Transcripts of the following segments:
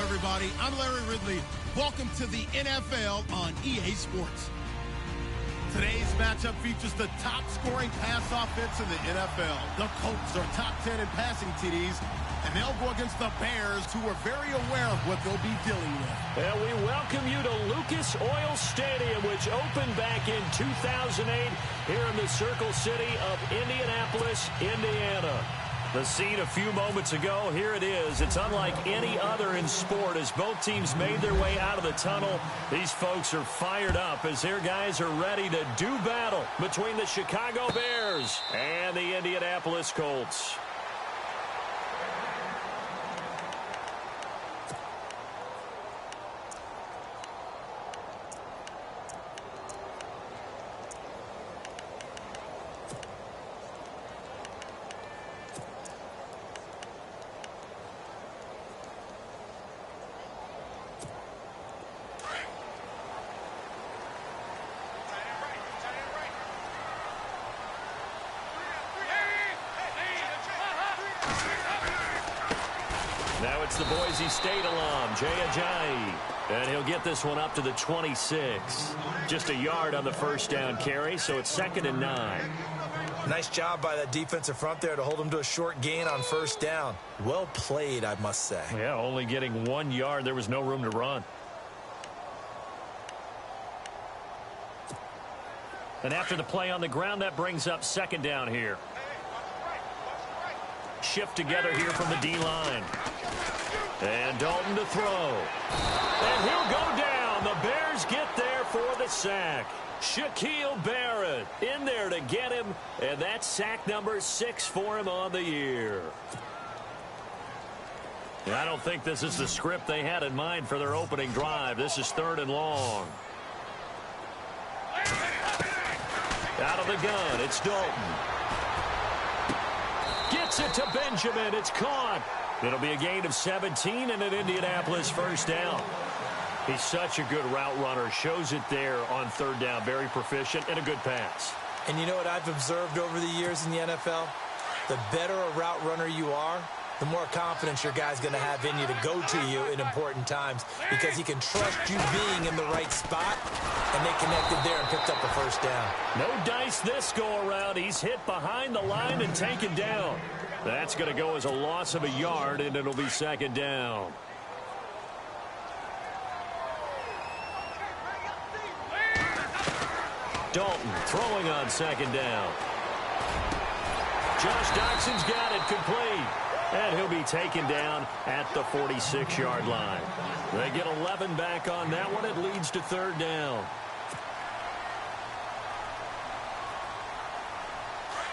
Everybody, I'm Larry Ridley. Welcome to the NFL on EA Sports. Today's matchup features the top scoring pass offense in the NFL. The Colts are top 10 in passing TDs, and they'll go against the Bears, who are very aware of what they'll be dealing with. Well, we welcome you to Lucas Oil Stadium, which opened back in 2008 here in the Circle City of Indianapolis, Indiana. The scene a few moments ago, here it is. It's unlike any other in sport as both teams made their way out of the tunnel. These folks are fired up as their guys are ready to do battle between the Chicago Bears and the Indianapolis Colts. Now it's the Boise State alum, Jay Ajayi. And he'll get this one up to the 26. Just a yard on the first down carry, so it's 2nd and 9. Nice job by that defensive front there to hold him to a short gain on first down. Well played, I must say. Yeah, only getting 1 yard. There was no room to run. And after the play on the ground, that brings up 2nd down here. Shift together here from the D-line. And Dalton to throw. And he'll go down. The Bears get there for the sack. Shaquille Barrett in there to get him. And that's sack number 6 for him on the year. And I don't think this is the script they had in mind for their opening drive. This is 3rd and long. Out of the gun, it's Dalton. Gets it to Benjamin. It's caught. It'll be a gain of 17 and an Indianapolis first down. He's such a good route runner. Shows it there on 3rd down. Very proficient and a good pass. And you know what I've observed over the years in the NFL? The better a route runner you are, the more confidence your guy's going to have in you to go to you in important times because he can trust you being in the right spot, and they connected there and picked up the first down. No dice this go-around. He's hit behind the line and taken down. That's going to go as a loss of a yard, and it'll be 2nd down. Dalton throwing on 2nd down. Josh Doxson's got it complete. And he'll be taken down at the 46-yard line. They get 11 back on that one. It leads to third down.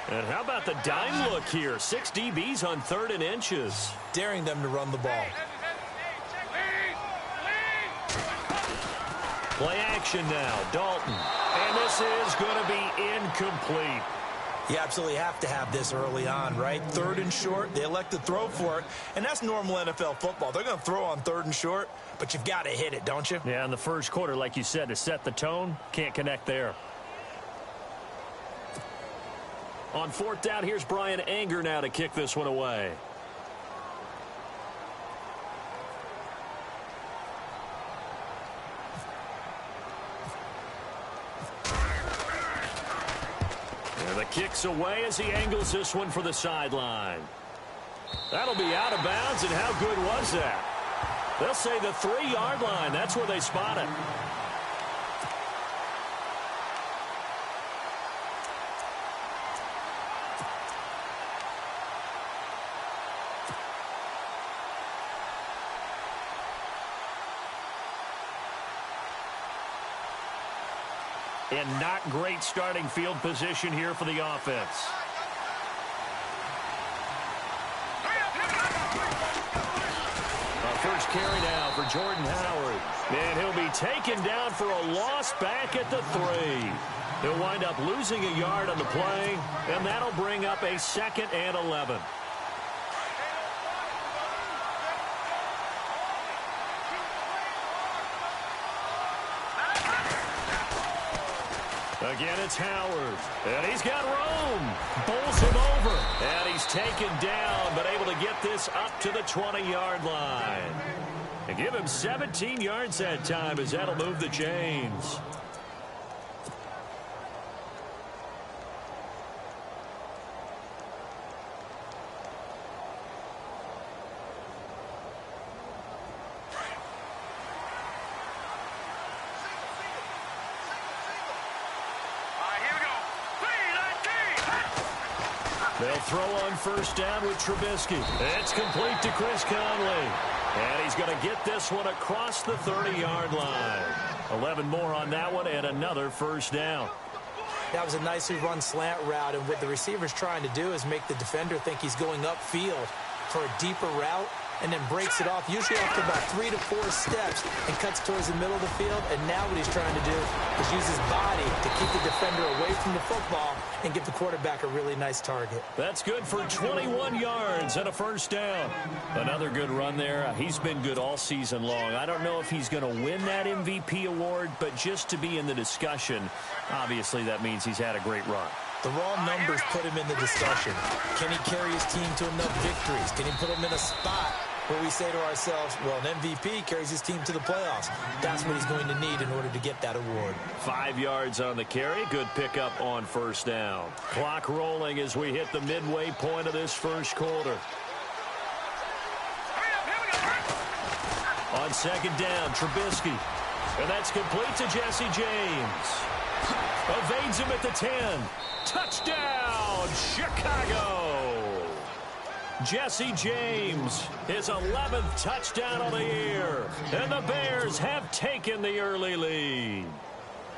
And how about the dime look here? 6 DBs on 3rd and inches. Daring them to run the ball. Play action now. Dalton. And this is going to be incomplete. You absolutely have to have this early on, right? 3rd and short, they elect to throw for it, and that's normal NFL football. They're going to throw on 3rd and short, but you've got to hit it, don't you? Yeah, in the first quarter, like you said, to set the tone, can't connect there. On 4th down, here's Brian Anger now to kick this one away. The kick's away as he angles this one for the sideline. That'll be out of bounds, and how good was that? They'll say the 3-yard line. That's where they spot it. And not great starting field position here for the offense. First carry now for Jordan Howard. And he'll be taken down for a loss back at the 3. He'll wind up losing a yard on the play, and that'll bring up a 2nd and 11. Again, it's Howard. And he's got room. Bowls him over. And he's taken down, but able to get this up to the 20-yard line. And give him 17 yards that time, as that'll move the chains. They'll throw on 1st down with Trubisky. It's complete to Chris Conley. And he's going to get this one across the 30-yard line. 11 more on that one and another 1st down. That was a nicely run slant route, and what the receiver's trying to do is make the defender think he's going upfield for a deeper route, and then breaks it off, usually after about 3 to 4 steps, and cuts towards the middle of the field. And now what he's trying to do is use his body to keep the defender away from the football and give the quarterback a really nice target. That's good for 21 yards and a 1st down. Another good run there. He's been good all season long. I don't know if he's going to win that MVP award, but just to be in the discussion, obviously that means he's had a great run. The raw numbers put him in the discussion. Can he carry his team to enough victories? Can he put him in a spot where we say to ourselves, well, an MVP carries his team to the playoffs? That's what he's going to need in order to get that award. 5 yards on the carry. Good pickup on 1st down. Clock rolling as we hit the midway point of this first quarter. On 2nd down, Trubisky. And that's complete to Jesse James. Evades him at the 10. Touchdown, Chicago! Jesse James, his 11th touchdown of the year. And the Bears have taken the early lead.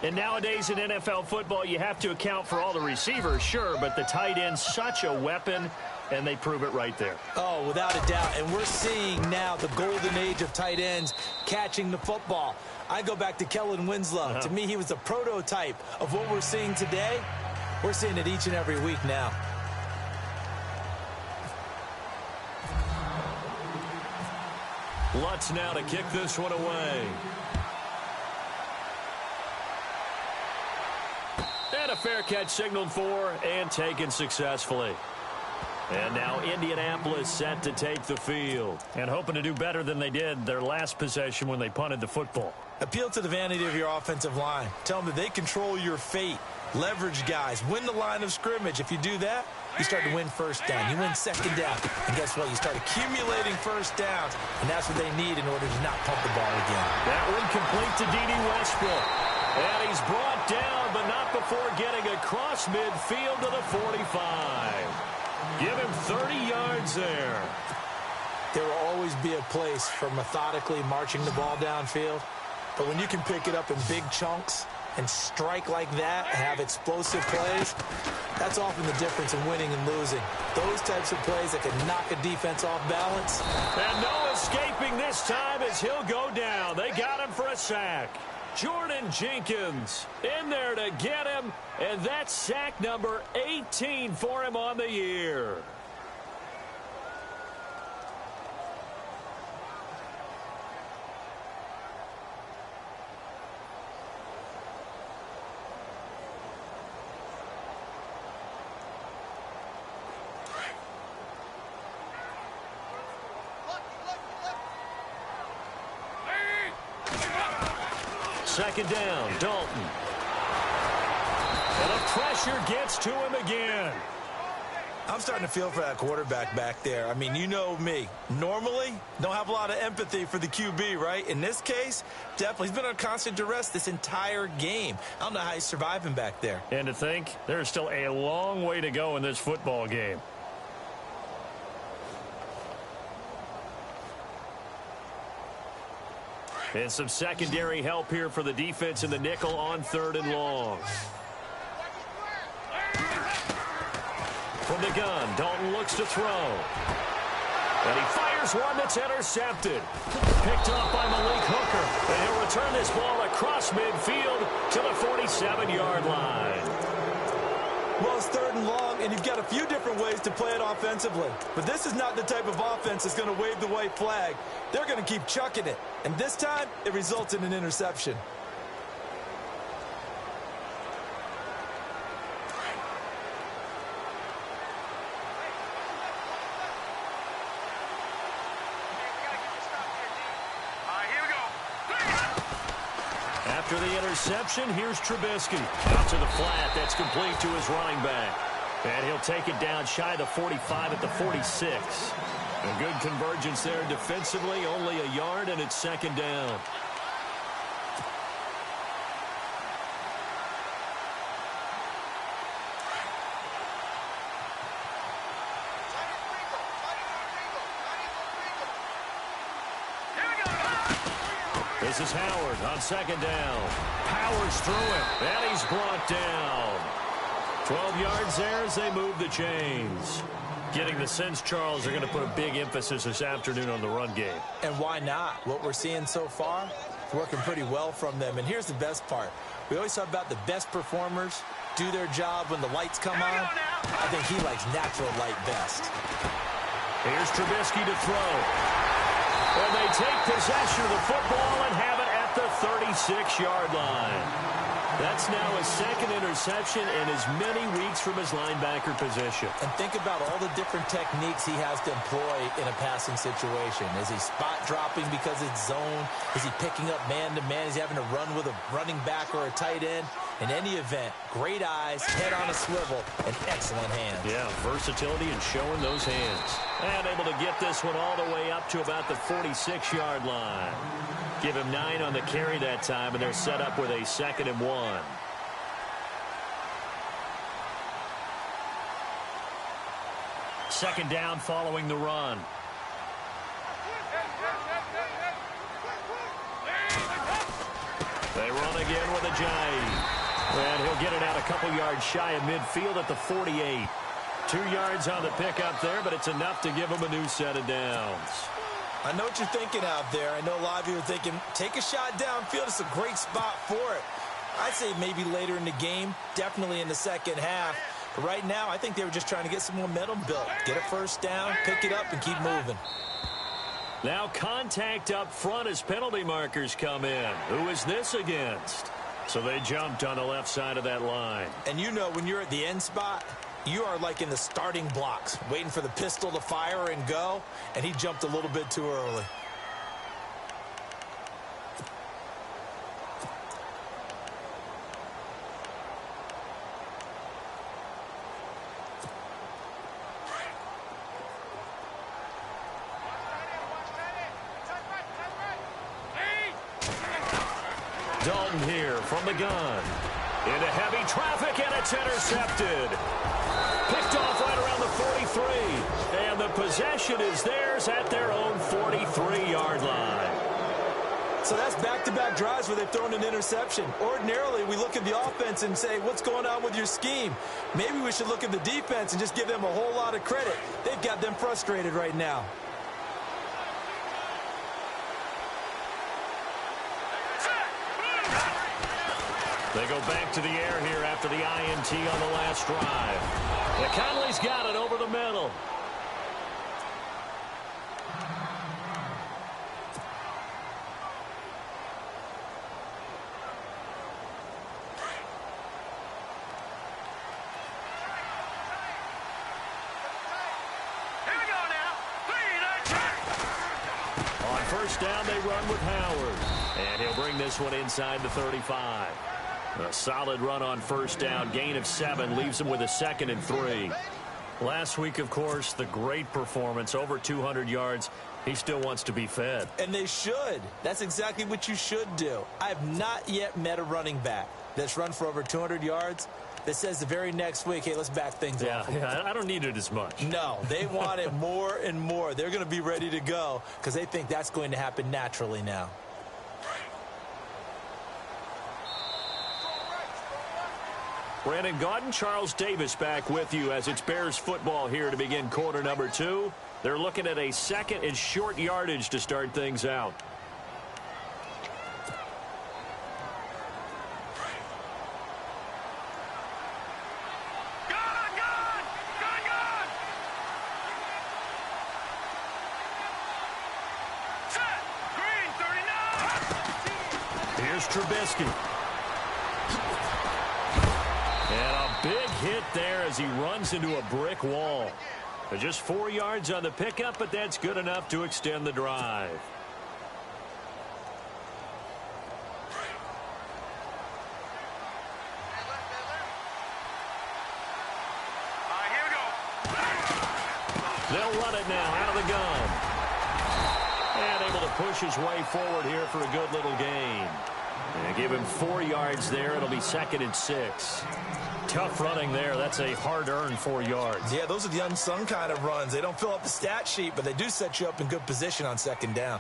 And nowadays in NFL football, you have to account for all the receivers, sure, but the tight end's such a weapon, and they prove it right there. Oh, without a doubt. And we're seeing now the golden age of tight ends catching the football. I go back to Kellen Winslow. To me, he was a prototype of what we're seeing today. We're seeing it each and every week now. Lutz now to kick this one away. And a fair catch signaled for and taken successfully. And now Indianapolis set to take the field. And hoping to do better than they did their last possession when they punted the football. Appeal to the vanity of your offensive line. Tell them that they control your fate. Leverage guys. Win the line of scrimmage. If you do that, you start to win 1st down. You win 2nd down. And guess what? You start accumulating 1st downs. And that's what they need in order to not pump the ball again. That one complete to D.D. Westbrook. And he's brought down, but not before getting across midfield to the 45. Give him 30 yards there. There will always be a place for methodically marching the ball downfield. But when you can pick it up in big chunks and strike like that and have explosive plays, that's often the difference in winning and losing. Those types of plays that can knock a defense off balance. And no escaping this time as he'll go down. They got him for a sack. Jordan Jenkins in there to get him, and that's sack number 18 for him on the year. Second down, Dalton. And the pressure gets to him again. I'm starting to feel for that quarterback back there. I mean, you know me. Normally, don't have a lot of empathy for the QB, right? In this case, definitely. He's been on constant duress this entire game. I don't know how he's surviving back there. And to think, there's still a long way to go in this football game. And some secondary help here for the defense in the nickel on 3rd and long. From the gun, Dalton looks to throw. And he fires one that's intercepted. Picked off by Malik Hooker. And he'll return this ball across midfield to the 47-yard line. Well, it's 3rd and long, and you've got a few different ways to play it offensively. But this is not the type of offense that's going to wave the white flag. They're going to keep chucking it. And this time, it results in an interception. After the interception, here's Trubisky. Out to the flat. That's complete to his running back. And he'll take it down shy of the 45 at the 46. A good convergence there defensively. Only a yard, and it's 2nd down. This is Howard on 2nd down. Powers through it, and he's brought down. 12 yards there as they move the chains. Getting the sense, Charles, they're going to put a big emphasis this afternoon on the run game. And why not? What we're seeing so far is working pretty well from them. And here's the best part. We always talk about the best performers do their job when the lights come on. I think he likes natural light best. Here's Trubisky to throw. And they take possession of the football and have it at the 36-yard line. That's now his 2nd interception in as many weeks from his linebacker position. And think about all the different techniques he has to employ in a passing situation. Is he spot dropping because it's zone? Is he picking up man-to-man? Is he having to run with a running back or a tight end? In any event, great eyes, head on a swivel, and excellent hands. Yeah, versatility and showing those hands. And able to get this one all the way up to about the 46-yard line. Give him 9 on the carry that time, and they're set up with a 2nd and 1. Second down following the run. They run again with a Ajayi. And he'll get it out a couple yards shy of midfield at the 48. 2 yards on the pickup there, but it's enough to give him a new set of downs. I know what you're thinking out there. I know a lot of you are thinking, take a shot downfield. It's a great spot for it. I'd say maybe later in the game, definitely in the second half. But right now, I think they were just trying to get some momentum built. Get a first down, pick it up, and keep moving. Now contact up front as penalty markers come in. Who is this against? So they jumped on the left side of that line. And you know when you're at the end spot, you are like in the starting blocks, waiting for the pistol to fire and go, and he jumped a little bit too early. Dalton here from the gun. Into heavy traffic, and it's intercepted. Picked off right around the 43. And the possession is theirs at their own 43-yard line. So that's back-to-back drives where they've thrown an interception. Ordinarily, we look at the offense and say, what's going on with your scheme? Maybe we should look at the defense and just give them a whole lot of credit. They've got them frustrated right now. They go back to the air here after the INT on the last drive. McConley's got it over the middle. On first down, they run with Howard. And he'll bring this one inside the 35. A solid run on first down. Gain of 7 leaves him with a 2nd and 3. Last week, of course, the great performance, over 200 yards. He still wants to be fed. And they should. That's exactly what you should do. I have not yet met a running back that's run for over 200 yards that says the very next week, hey, let's back things off. Yeah, I don't need it as much. No, they want it more and more. They're going to be ready to go because they think that's going to happen naturally now. Brandon Gaudin, Charles Davis back with you as it's Bears football here to begin quarter number 2. They're looking at a 2nd and short yardage to start things out. Here's Trubisky. And a big hit there as he runs into a brick wall. Just 4 yards on the pickup, but that's good enough to extend the drive. They'll run it now out of the gun. And able to push his way forward here for a good little gain. And give him 4 yards there. It'll be 2nd and 6. Tough running there. That's a hard-earned 4 yards. Yeah, those are the unsung kind of runs. They don't fill up the stat sheet, but they do set you up in good position on 2nd down.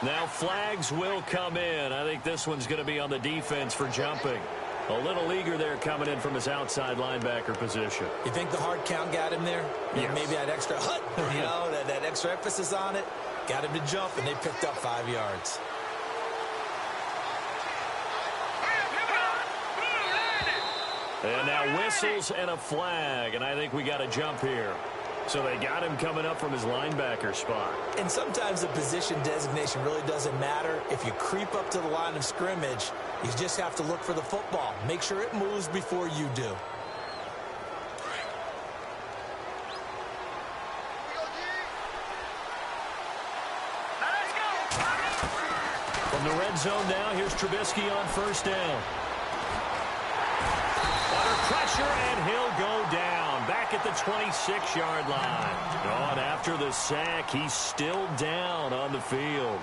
Now flags will come in. I think this one's going to be on the defense for jumping. A little eager there coming in from his outside linebacker position. You think the hard count got him there? Yes. Maybe that extra that extra emphasis on it got him to jump, and they picked up 5 yards. And now whistles and a flag, and I think we got a jump here. So they got him coming up from his linebacker spot. And sometimes the position designation really doesn't matter. If you creep up to the line of scrimmage, you just have to look for the football. Make sure it moves before you do. From the red zone now, here's Trubisky on first down. Under pressure, and he'll go down. Back at the 26-yard line. And after the sack, he's still down on the field.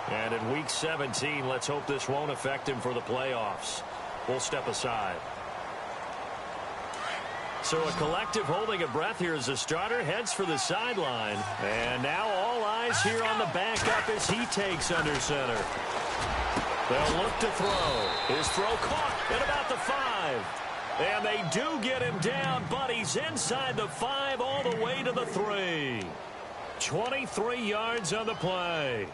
And in Week 17, let's hope this won't affect him for the playoffs. We'll step aside. So a collective holding of breath here as the starter heads for the sideline. And now all eyes here on the backup as he takes under center. They'll look to throw. His throw caught at about the 5. And they do get him down, but he's inside the 5 all the way to the 3. 23 yards on the play.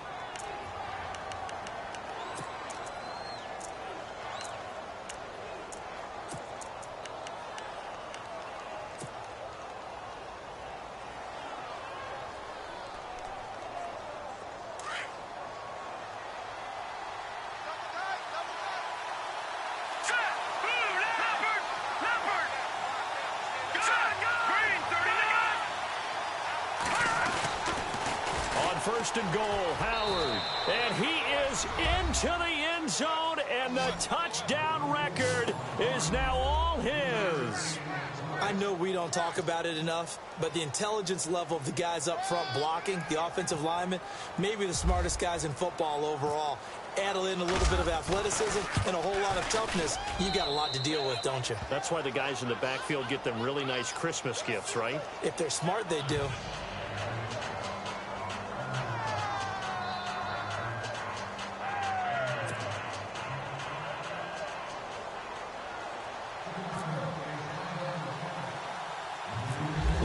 First and goal, Howard. And he is into the end zone, and the touchdown record is now all his. I know we don't talk about it enough, but the intelligence level of the guys up front blocking, the offensive linemen, maybe the smartest guys in football overall. Add in a little bit of athleticism and a whole lot of toughness, you got a lot to deal with, don't you? That's why the guys in the backfield get them really nice Christmas gifts, right? If they're smart, they do.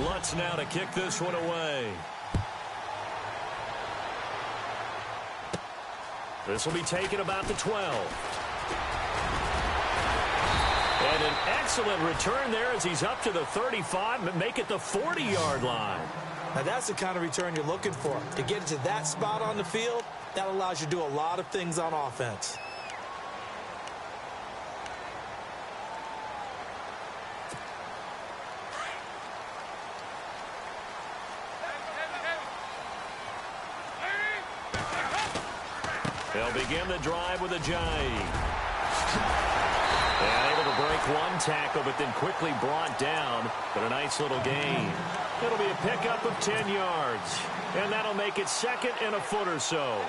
Lutz now to kick this one away. This will be taken about the 12. And an excellent return there as he's up to the 35 and make it the 40-yard line. Now that's the kind of return you're looking for. To get it to that spot on the field, that allows you to do a lot of things on offense. They'll begin the drive with a jive. And able to break one tackle, but then quickly brought down. But a nice little gain. It'll be a pickup of 10 yards. And that'll make it second and a foot or so.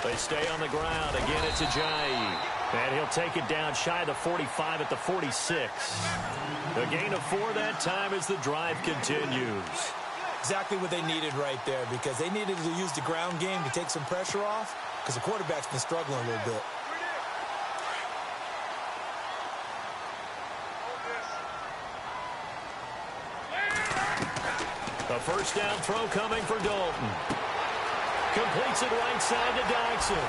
They stay on the ground. Again, it's a jive. And he'll take it down shy of the 45 at the 46. The gain of 4 that time as the drive continues. Exactly what they needed right there, because they needed to use the ground game to take some pressure off, because the quarterback's been struggling a little bit. A first down throw coming for Dalton. Completes it right side to Dodson.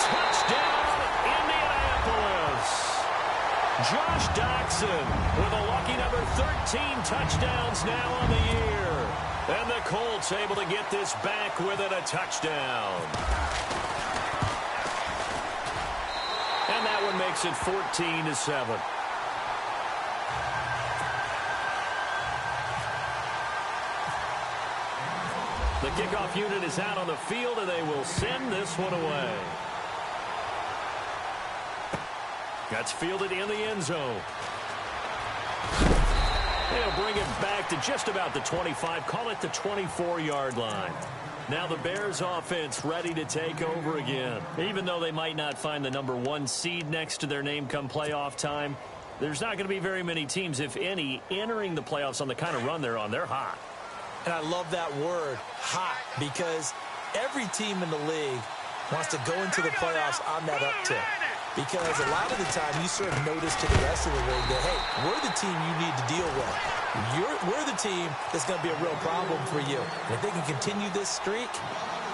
Touchdown, Indianapolis. Josh Dodson with a lucky number 13 touchdowns now on the year. And the Colts able to get this back within a touchdown. And that one makes it 14-7. The kickoff unit is out on the field, and they will send this one away. That's fielded in the end zone. They'll bring it back to just about the 25, call it the 24-yard line. Now the Bears offense ready to take over again. Even though they might not find the number 1 seed next to their name come playoff time, there's not going to be very many teams, if any, entering the playoffs on the kind of run they're on. They're hot. And I love that word, hot, because every team in the league wants to go into the playoffs on that uptick. Because a lot of the time you serve notice to the rest of the league that, hey, we're the team you need to deal with. We're the team that's going to be a real problem for you. And if they can continue this streak,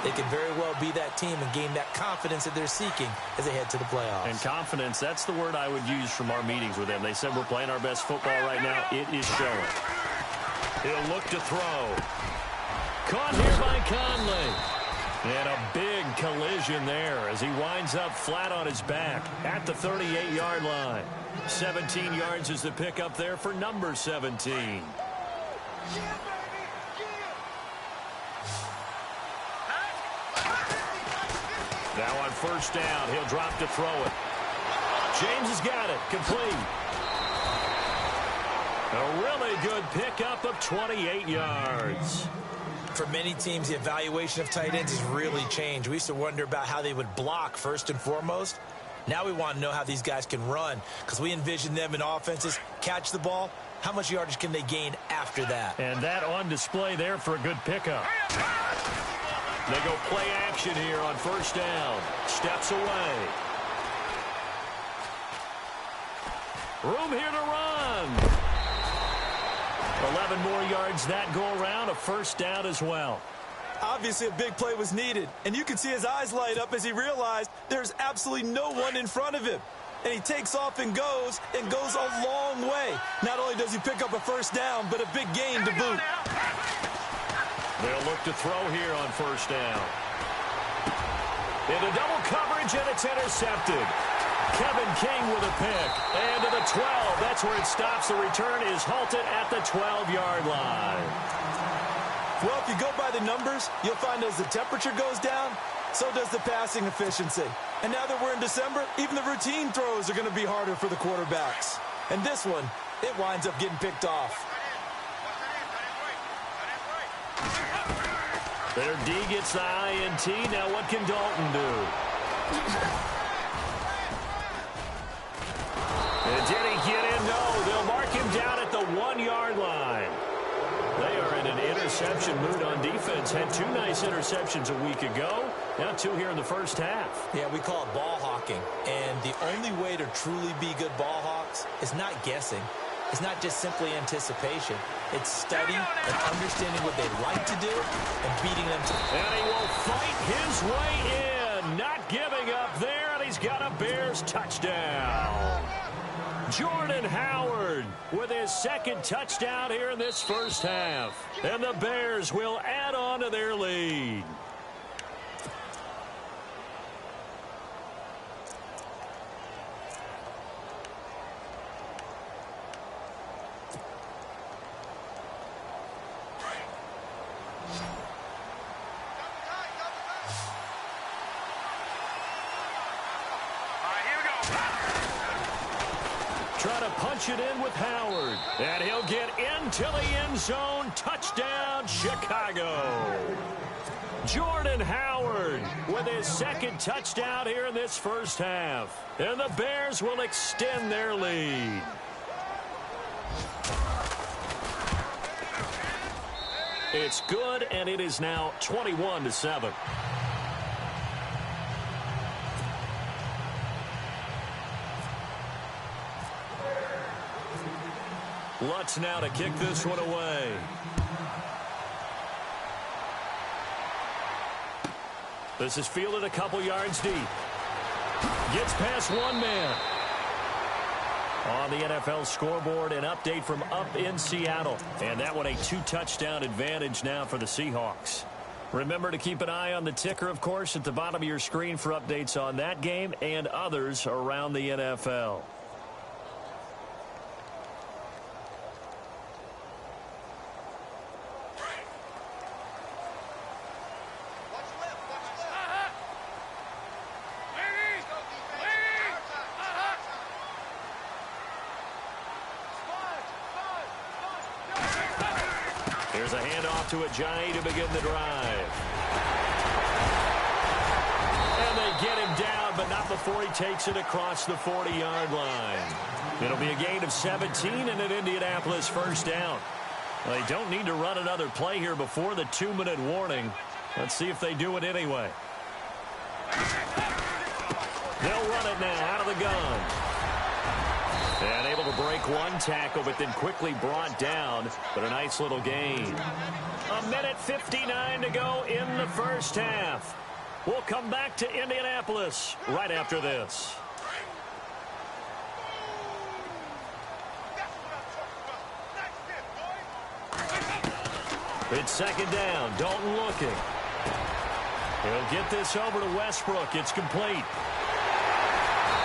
they can very well be that team and gain that confidence that they're seeking as they head to the playoffs. And confidence, that's the word I would use from our meetings with them. They said we're playing our best football right now. It is showing. He'll look to throw. Caught here by Conley. And a big collision there as he winds up flat on his back at the 38-yard line. 17 yards is the pickup there for number 17. Now on first down, he'll drop to throw it. James has got it. Complete. A really good pickup of 28 yards. For many teams, the evaluation of tight ends has really changed. We used to wonder about how they would block first and foremost. Now we want to know how these guys can run, because we envision them in offenses, catch the ball. How much yardage can they gain after that? And that on display there for a good pickup. They go play action here on first down. Steps away. Room here to run. 11 more yards that go around, a first down as well. Obviously, a big play was needed, and you can see his eyes light up as he realized there's absolutely no one in front of him. And he takes off and goes a long way. Not only does he pick up a first down, but a big gain to boot. They'll look to throw here on first down. Into double coverage, and it's intercepted. Kevin King with a pick. And to the 12. That's where it stops. The return is halted at the 12-yard line. Well, if you go by the numbers, you'll find as the temperature goes down, so does the passing efficiency. And now that we're in December, even the routine throws are going to be harder for the quarterbacks. And this one, it winds up getting picked off. Their D gets the INT. Now what can Dalton do? And did he get in? No. They'll mark him down at the 1-yard line. They are in an interception mood on defense. Had 2 nice interceptions a week ago. Now 2 here in the first half. Yeah, we call it ball hawking. And the only way to truly be good ball hawks is not guessing. It's not just simply anticipation. It's study and understanding what they like to do and beating them to it. And he will fight his way in. Not giving up there, and he's got a Bears touchdown. Jordan Howard with his 2nd touchdown here in this first half. And the Bears will add on to their lead. Try to punch it in with Howard. And he'll get into the end zone. Touchdown, Chicago. Jordan Howard with his 2nd touchdown here in this first half. And the Bears will extend their lead. It's good, and it is now 21-7. Lutz now to kick this one away. This is fielded a couple yards deep. Gets past 1 man. On the NFL scoreboard, an update from up in Seattle. And that one a 2-touchdown advantage now for the Seahawks. Remember to keep an eye on the ticker, of course, at the bottom of your screen for updates on that game and others around the NFL. Here's a handoff to Ajayi to begin the drive. And they get him down, but not before he takes it across the 40-yard line. It'll be a gain of 17 and an Indianapolis first down. Well, they don't need to run another play here before the 2-minute warning. Let's see if they do it anyway. They'll run it now out of the gun. And able to break 1 tackle, but then quickly brought down. But a nice little gain. 1:59 to go in the first half. We'll come back to Indianapolis right after this. It's 2nd down. Dalton looking. He'll get this over to Westbrook. It's complete.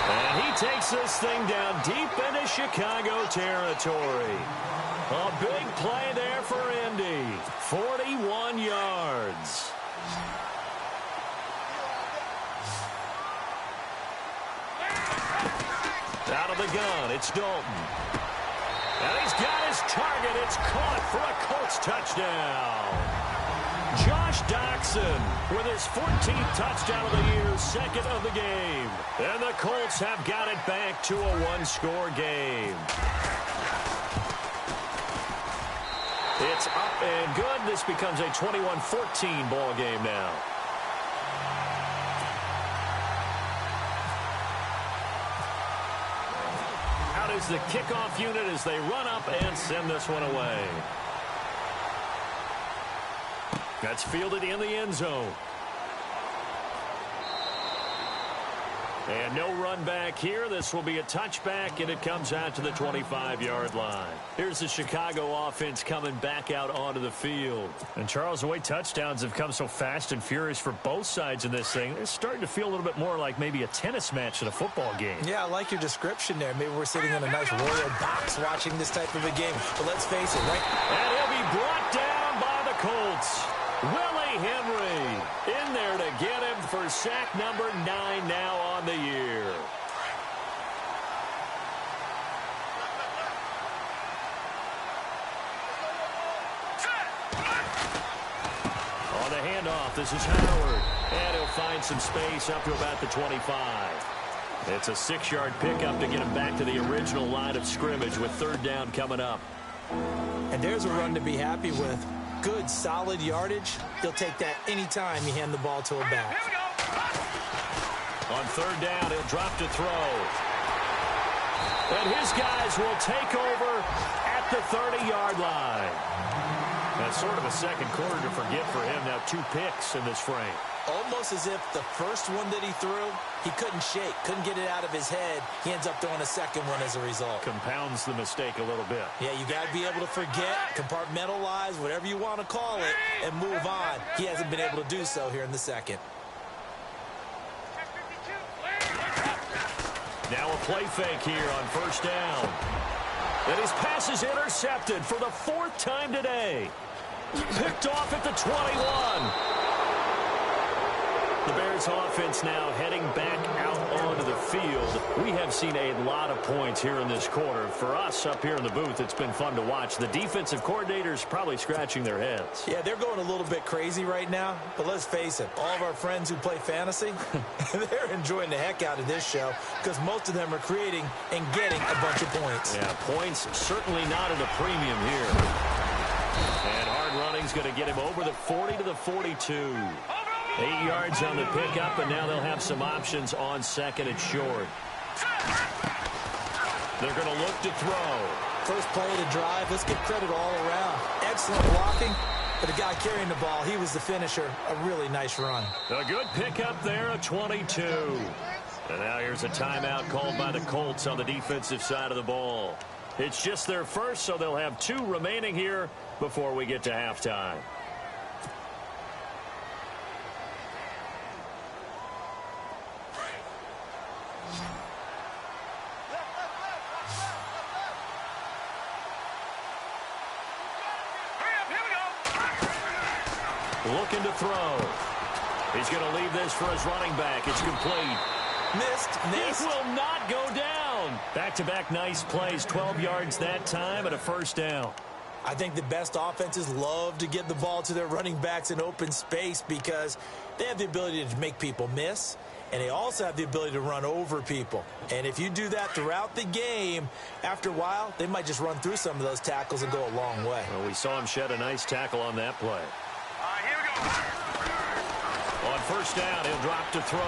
And he takes this thing down deep into Chicago territory. A big play there for Indy. 41 yards. Out of the gun, it's Dalton. And he's got his target. It's caught for a Colts touchdown. Josh Doxson with his 14th touchdown of the year, 2nd of the game. And the Colts have got it back to a 1-score game. It's up and good. This becomes a 21-14 ball game now. Out is the kickoff unit as they run up and send this one away. That's fielded in the end zone. And no run back here. This will be a touchback, and it comes out to the 25-yard line. Here's the Chicago offense coming back out onto the field. And, Charles, the way touchdowns have come so fast and furious for both sides in this thing, it's starting to feel a little bit more like maybe a tennis match than a football game. Yeah, I like your description there. Maybe we're sitting in a nice royal box watching this type of a game. But let's face it, right? And he'll be brought down by the Colts. Willie Henry in there to get him for sack number 9 now on the year. On the handoff, this is Howard. And he'll find some space up to about the 25. It's a 6-yard pickup to get him back to the original line of scrimmage with 3rd down coming up. And there's a run to be happy with. Good, solid yardage. He'll take that anytime you hand the ball to a back. On 3rd down, he'll drop to throw. And his guys will take over at the 30-yard line. That's sort of a second quarter to forget for him. Now 2 picks in this frame. Almost as if the first one that he threw, he couldn't shake, couldn't get it out of his head. He ends up throwing a second one as a result. Compounds the mistake a little bit. Yeah, you got to be able to forget, compartmentalize, whatever you want to call it, and move on. He hasn't been able to do so here in the second. Now a play fake here on 1st down. And his pass is intercepted for the 4th time today. Picked off at the 21. The Bears offense now heading back out onto the field. We have seen a lot of points here in this quarter. For us up here in the booth, it's been fun to watch. The defensive coordinators probably scratching their heads. Yeah, they're going a little bit crazy right now. But let's face it, all of our friends who play fantasy, they're enjoying the heck out of this show because most of them are creating and getting a bunch of points. Yeah, points certainly not at a premium here. And hard running's going to get him over the 40 to the 42. 8 yards on the pickup, and now they'll have some options on 2nd and short. They're going to look to throw. First play of the drive. Let's give credit all around. Excellent blocking, but the guy carrying the ball, he was the finisher. A really nice run. A good pickup there, a 22. And now here's a timeout called by the Colts on the defensive side of the ball. It's just their first, so they'll have 2 remaining here before we get to halftime. Looking to throw. He's going to leave this for his running back. It's complete. Missed. He will not go down. Back-to-back nice plays. 12 yards that time and a 1st down. I think the best offenses love to get the ball to their running backs in open space because they have the ability to make people miss, and they also have the ability to run over people. And if you do that throughout the game, after a while, they might just run through some of those tackles and go a long way. Well, we saw him shed a nice tackle on that play. Here we go. On 1st down, he'll drop to throw.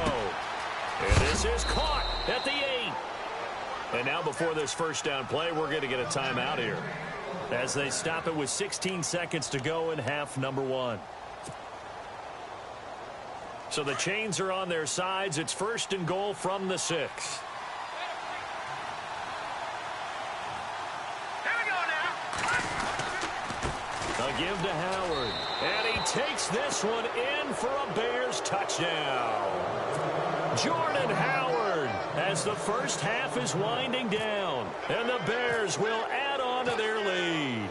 And this is caught at the 8. And now before this 1st down play, we're going to get a timeout here as they stop it with 16 seconds to go in half number 1. So the chains are on their sides. It's 1st and goal from the 6. A give to Howard. And he takes this one in for a Bears touchdown. Jordan Howard as the first half is winding down. And the Bears will add on to their lead.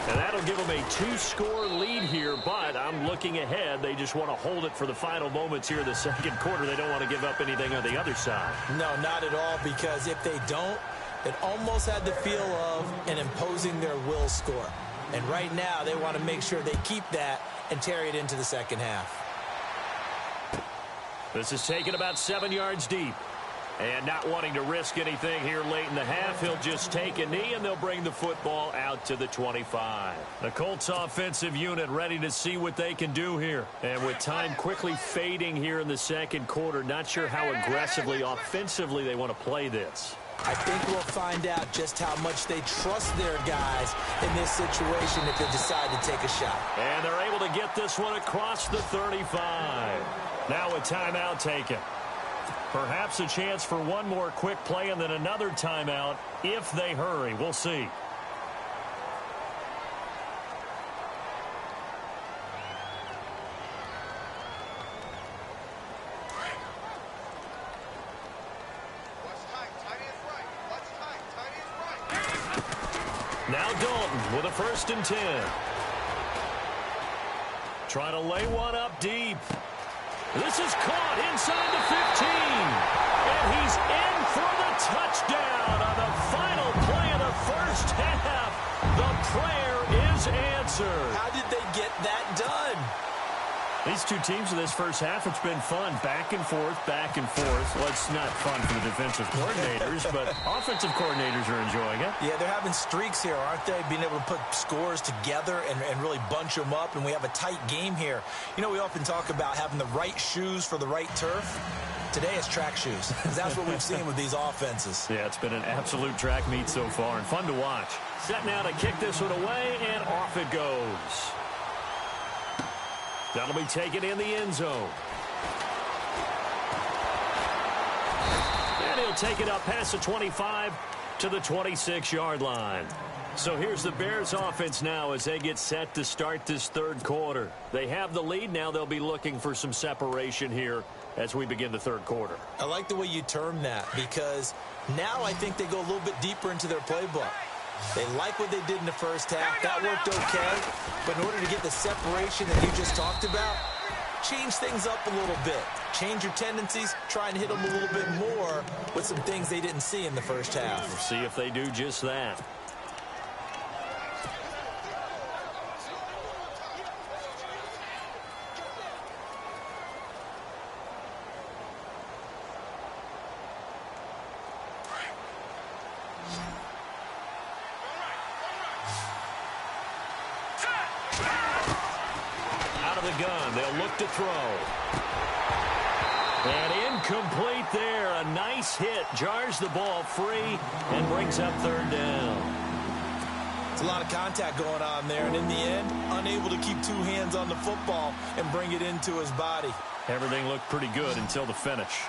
And that'll give them a 2-score lead here, but I'm looking ahead. They just want to hold it for the final moments here in the second quarter. They don't want to give up anything on the other side. No, not at all, because if they don't, it almost had the feel of an imposing their will score. And right now, they want to make sure they keep that and carry it into the second half. This is taken about 7 yards deep. And not wanting to risk anything here late in the half, he'll just take a knee, and they'll bring the football out to the 25. The Colts offensive unit ready to see what they can do here. And with time quickly fading here in the second quarter, not sure how aggressively, offensively they want to play this. I think we'll find out just how much they trust their guys in this situation if they decide to take a shot. And they're able to get this one across the 35. Now a timeout taken. Perhaps a chance for one more quick play and then another timeout if they hurry. We'll see. Now Dalton with a 1st and 10. Trying to lay one up deep. This is caught inside the 15. And he's in for the touchdown on the final play of the first half. The prayer is answered. How did they get that done? These two teams in this first half, it's been fun. Back and forth, back and forth. Well, it's not fun for the defensive coordinators, but offensive coordinators are enjoying it. Yeah, they're having streaks here, aren't they? Being able to put scores together and really bunch them up, and we have a tight game here. You know, we often talk about having the right shoes for the right turf. Today it's track shoes, because that's what we've seen with these offenses. Yeah, it's been an absolute track meet so far, and fun to watch. Set now to kick this one away, and off it goes. That'll be taken in the end zone. And he'll take it up past the 25 to the 26-yard line. So here's the Bears offense now as they get set to start this third quarter. They have the lead. Now they'll be looking for some separation here as we begin the third quarter. I like the way you term that, because now I think they go a little bit deeper into their playbook. They like what they did in the first half. That worked okay. But in order to get the separation that you just talked about, change things up a little bit. Change your tendencies. Try and hit them a little bit more with some things they didn't see in the first half. We'll see if they do just that. Gun. They'll look to throw. And incomplete there. A nice hit. Jars the ball free and brings up third down. It's a lot of contact going on there. And in the end, unable to keep two hands on the football and bring it into his body. Everything looked pretty good until the finish.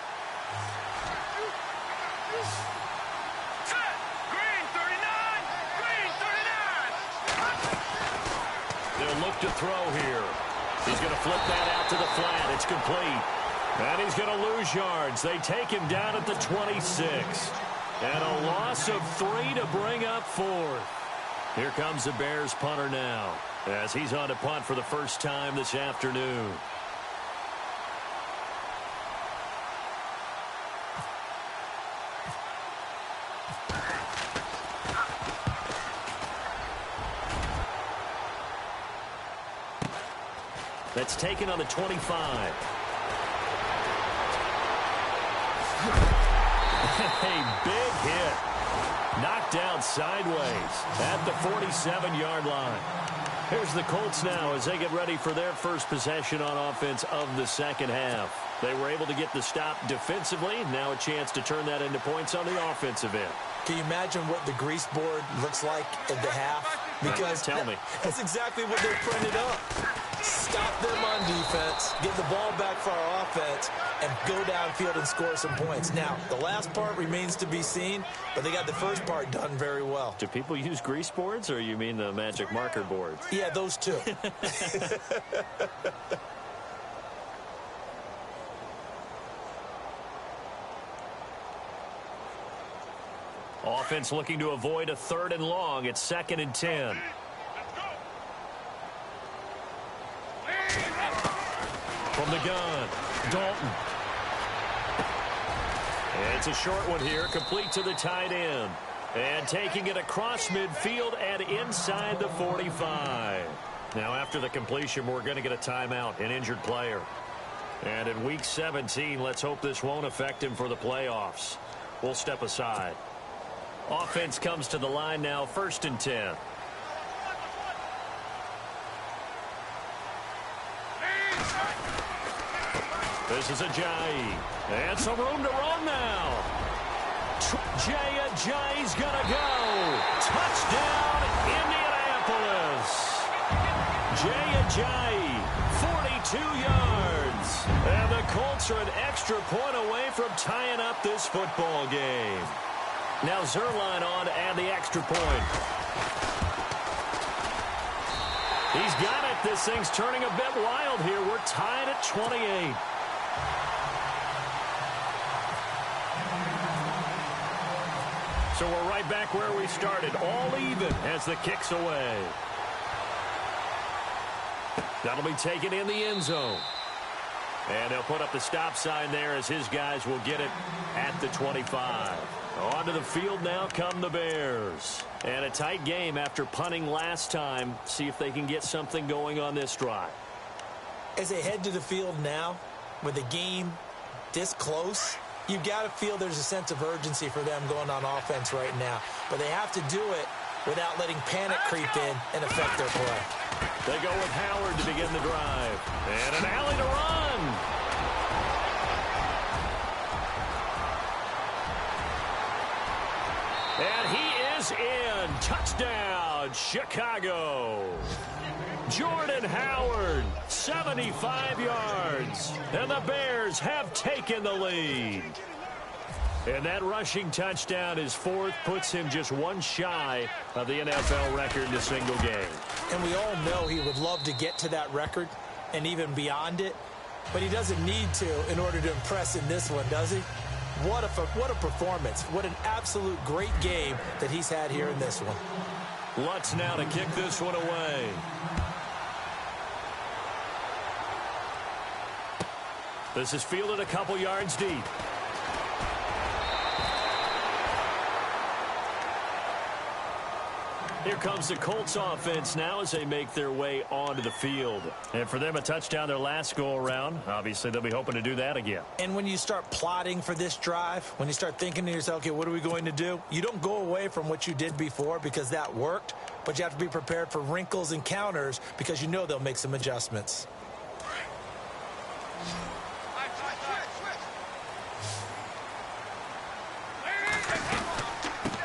They'll look to throw here. He's going to flip that out to the flat. It's complete. And he's going to lose yards. They take him down at the 26. And a loss of 3 to bring up 4. Here comes the Bears punter now as he's on to punt for the first time this afternoon. That's taken on the 25. A big hit. Knocked down sideways at the 47-yard line. Here's the Colts now as they get ready for their first possession on offense of the second half. They were able to get the stop defensively. Now a chance to turn that into points on the offensive end. Can you imagine what the grease board looks like at the half? Because tell me. That's exactly what they printed up. Stop them on defense, get the ball back for our offense, and go downfield and score some points. Now, the last part remains to be seen, but they got the first part done very well. Do people use grease boards, or you mean the magic marker boards? Yeah, those two. Offense looking to avoid a 3rd and long. It's 2nd and 10. From the gun, Dalton. It's a short one here, complete to the tight end. And taking it across midfield and inside the 45. Now after the completion, we're going to get a timeout, an injured player. And in week 17, let's hope this won't affect him for the playoffs. We'll step aside. Offense comes to the line now, 1st and 10. This is Ajayi. And some room to run now. Ajayi's gonna go. Touchdown, Indianapolis. Ajayi, 42 yards. And the Colts are an extra point away from tying up this football game. Now Zerline on to add the extra point. He's got it. This thing's turning a bit wild here. We're tied at 28. So we're right back where we started, all even as the kick's away. That'll be taken in the end zone. And they'll put up the stop sign there as his guys will get it at the 25. Onto the field now come the Bears. And a tight game after punting last time. See if they can get something going on this drive. As they head to the field now, with the game this close, you've got to feel there's a sense of urgency for them going on offense right now. But they have to do it without letting panic creep in and affect their play. They go with Howard to begin the drive. And an alley to run. And he is in. Touchdown, Chicago. Jordan Howard, 75 yards. And the Bears have taken the lead. And that rushing touchdown is fourth, puts him just one shy of the NFL record in a single game. And we all know he would love to get to that record and even beyond it, but he doesn't need to in order to impress in this one, does he? What a performance. What an absolute great game that he's had here in this one. Lutz now to kick this one away. This is fielded a couple yards deep. Here comes the Colts offense now as they make their way onto the field. And for them, a touchdown their last go-around. Obviously, they'll be hoping to do that again. And when you start plotting for this drive, when you start thinking to yourself, okay, what are we going to do? You don't go away from what you did before because that worked, but you have to be prepared for wrinkles and counters because you know they'll make some adjustments.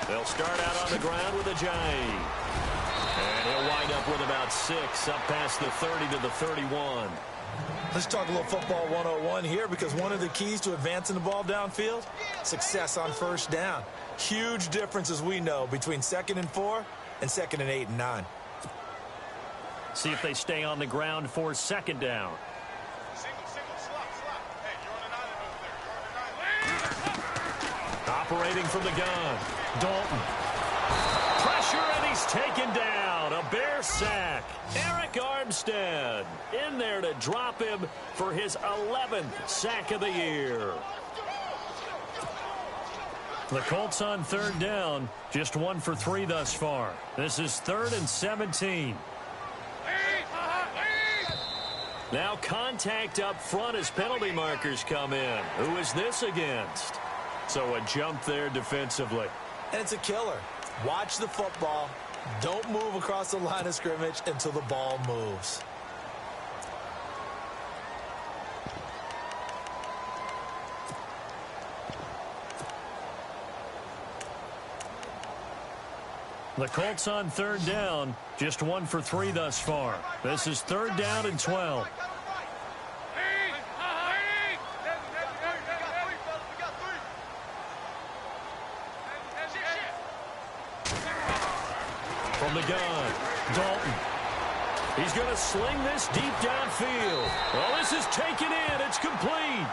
They'll start out on the ground with Ajayi. And he'll wind up with about 6, up past the 30 to the 31. Let's talk a little football 101 here, because one of the keys to advancing the ball downfield, success on first down. Huge difference, as we know, between 2nd and 4 and 2nd and 8 and 9. See if they stay on the ground for 2nd down. Operating from the gun, Dalton. Pressure, and he's taken down. A Bear sack. Eric Armstead in there to drop him for his 11th sack of the year. The Colts on 3rd down, just 1 for 3 thus far. This is 3rd and 17. Now contact up front as penalty markers come in. Who is this against? So a jump there defensively. And it's a killer. Watch the football. Don't move across the line of scrimmage until the ball moves. The Colts on 3rd down, just 1 for 3 thus far. This is 3rd down and 12. From the gun, Dalton. He's going to sling this deep downfield. Well, this is taken in. It's complete.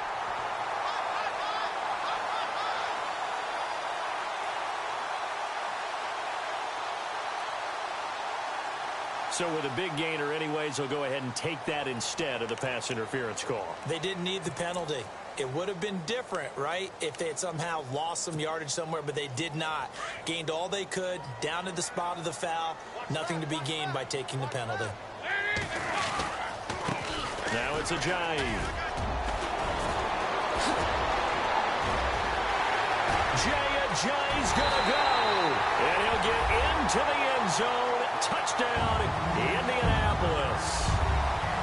So with a big gainer anyways, they'll go ahead and take that instead of the pass interference call. They didn't need the penalty. It would have been different, right, if they had somehow lost some yardage somewhere, but they did not. Gained all they could, down to the spot of the foul. Nothing to be gained by taking the penalty. Now it's Ajayi. Ajayi's going to go. And he'll get into the end zone. Touchdown, Indianapolis.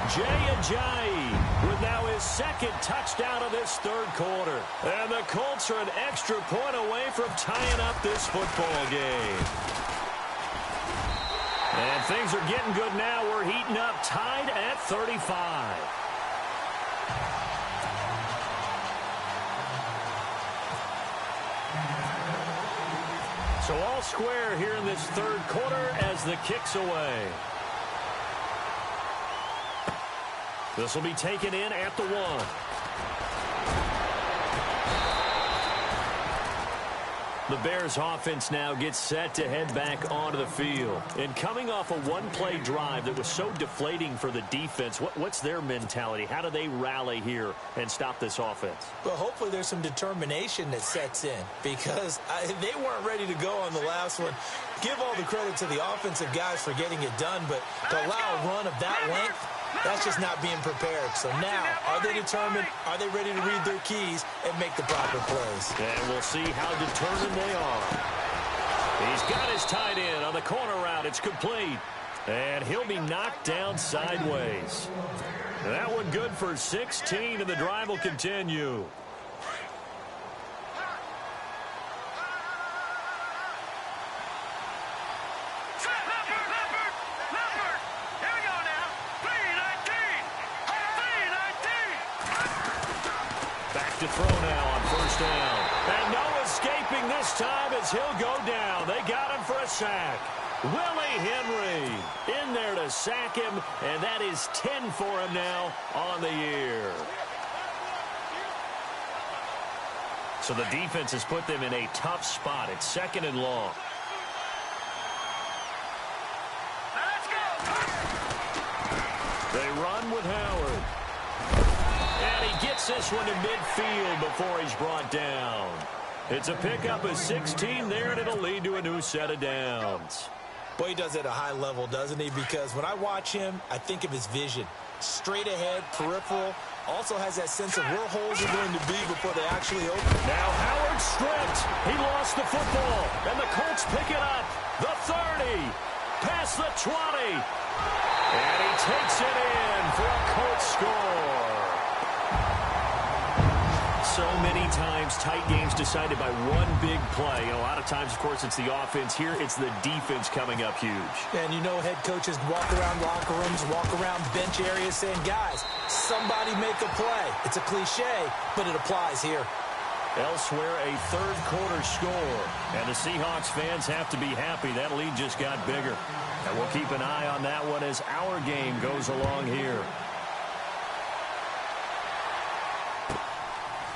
Ajayi with now his 2nd touchdown of this 3rd quarter. And the Colts are an extra point away from tying up this football game. And things are getting good now. We're heating up, tied at 35. So all square here in this third quarter as the kick's away. This will be taken in at the 1. The Bears offense now gets set to head back onto the field. And coming off a one-play drive that was so deflating for the defense, what's their mentality? How do they rally here and stop this offense? Well, hopefully there's some determination that sets in because they weren't ready to go on the last one. Give all the credit to the offensive guys for getting it done, but to allow a run of that length, that's just not being prepared. So now, are they determined? Are they ready to read their keys and make the proper plays? And we'll see how determined they are. He's got his tight end on the corner route. It's complete. And he'll be knocked down sideways. That one good for 16, and the drive will continue. To throw now on first down. And no escaping this time as he'll go down. They got him for a sack. Willie Henry in there to sack him, and that is 10 for him now on the year. So the defense has put them in a tough spot. It's 2nd and long. They run with Howard. And he gets this one to midfield before he's brought down. It's a pickup of 16 there, and it'll lead to a new set of downs. Boy, he does it at a high level, doesn't he? Because when I watch him, I think of his vision. Straight ahead, peripheral. Also has that sense of where holes are going to be before they actually open. Now Howard stripped. He lost the football, and the Colts pick it up. The 30, past the 20. And he takes it in for a Colts score. So many times tight games decided by one big play. And a lot of times, of course, it's the offense. Here, it's the defense coming up huge. And you know head coaches walk around locker rooms, walk around bench areas saying, guys, somebody make a play. It's a cliche, but it applies here. Elsewhere, a third quarter score. And the Seahawks fans have to be happy. That lead just got bigger. And we'll keep an eye on that one as our game goes along here.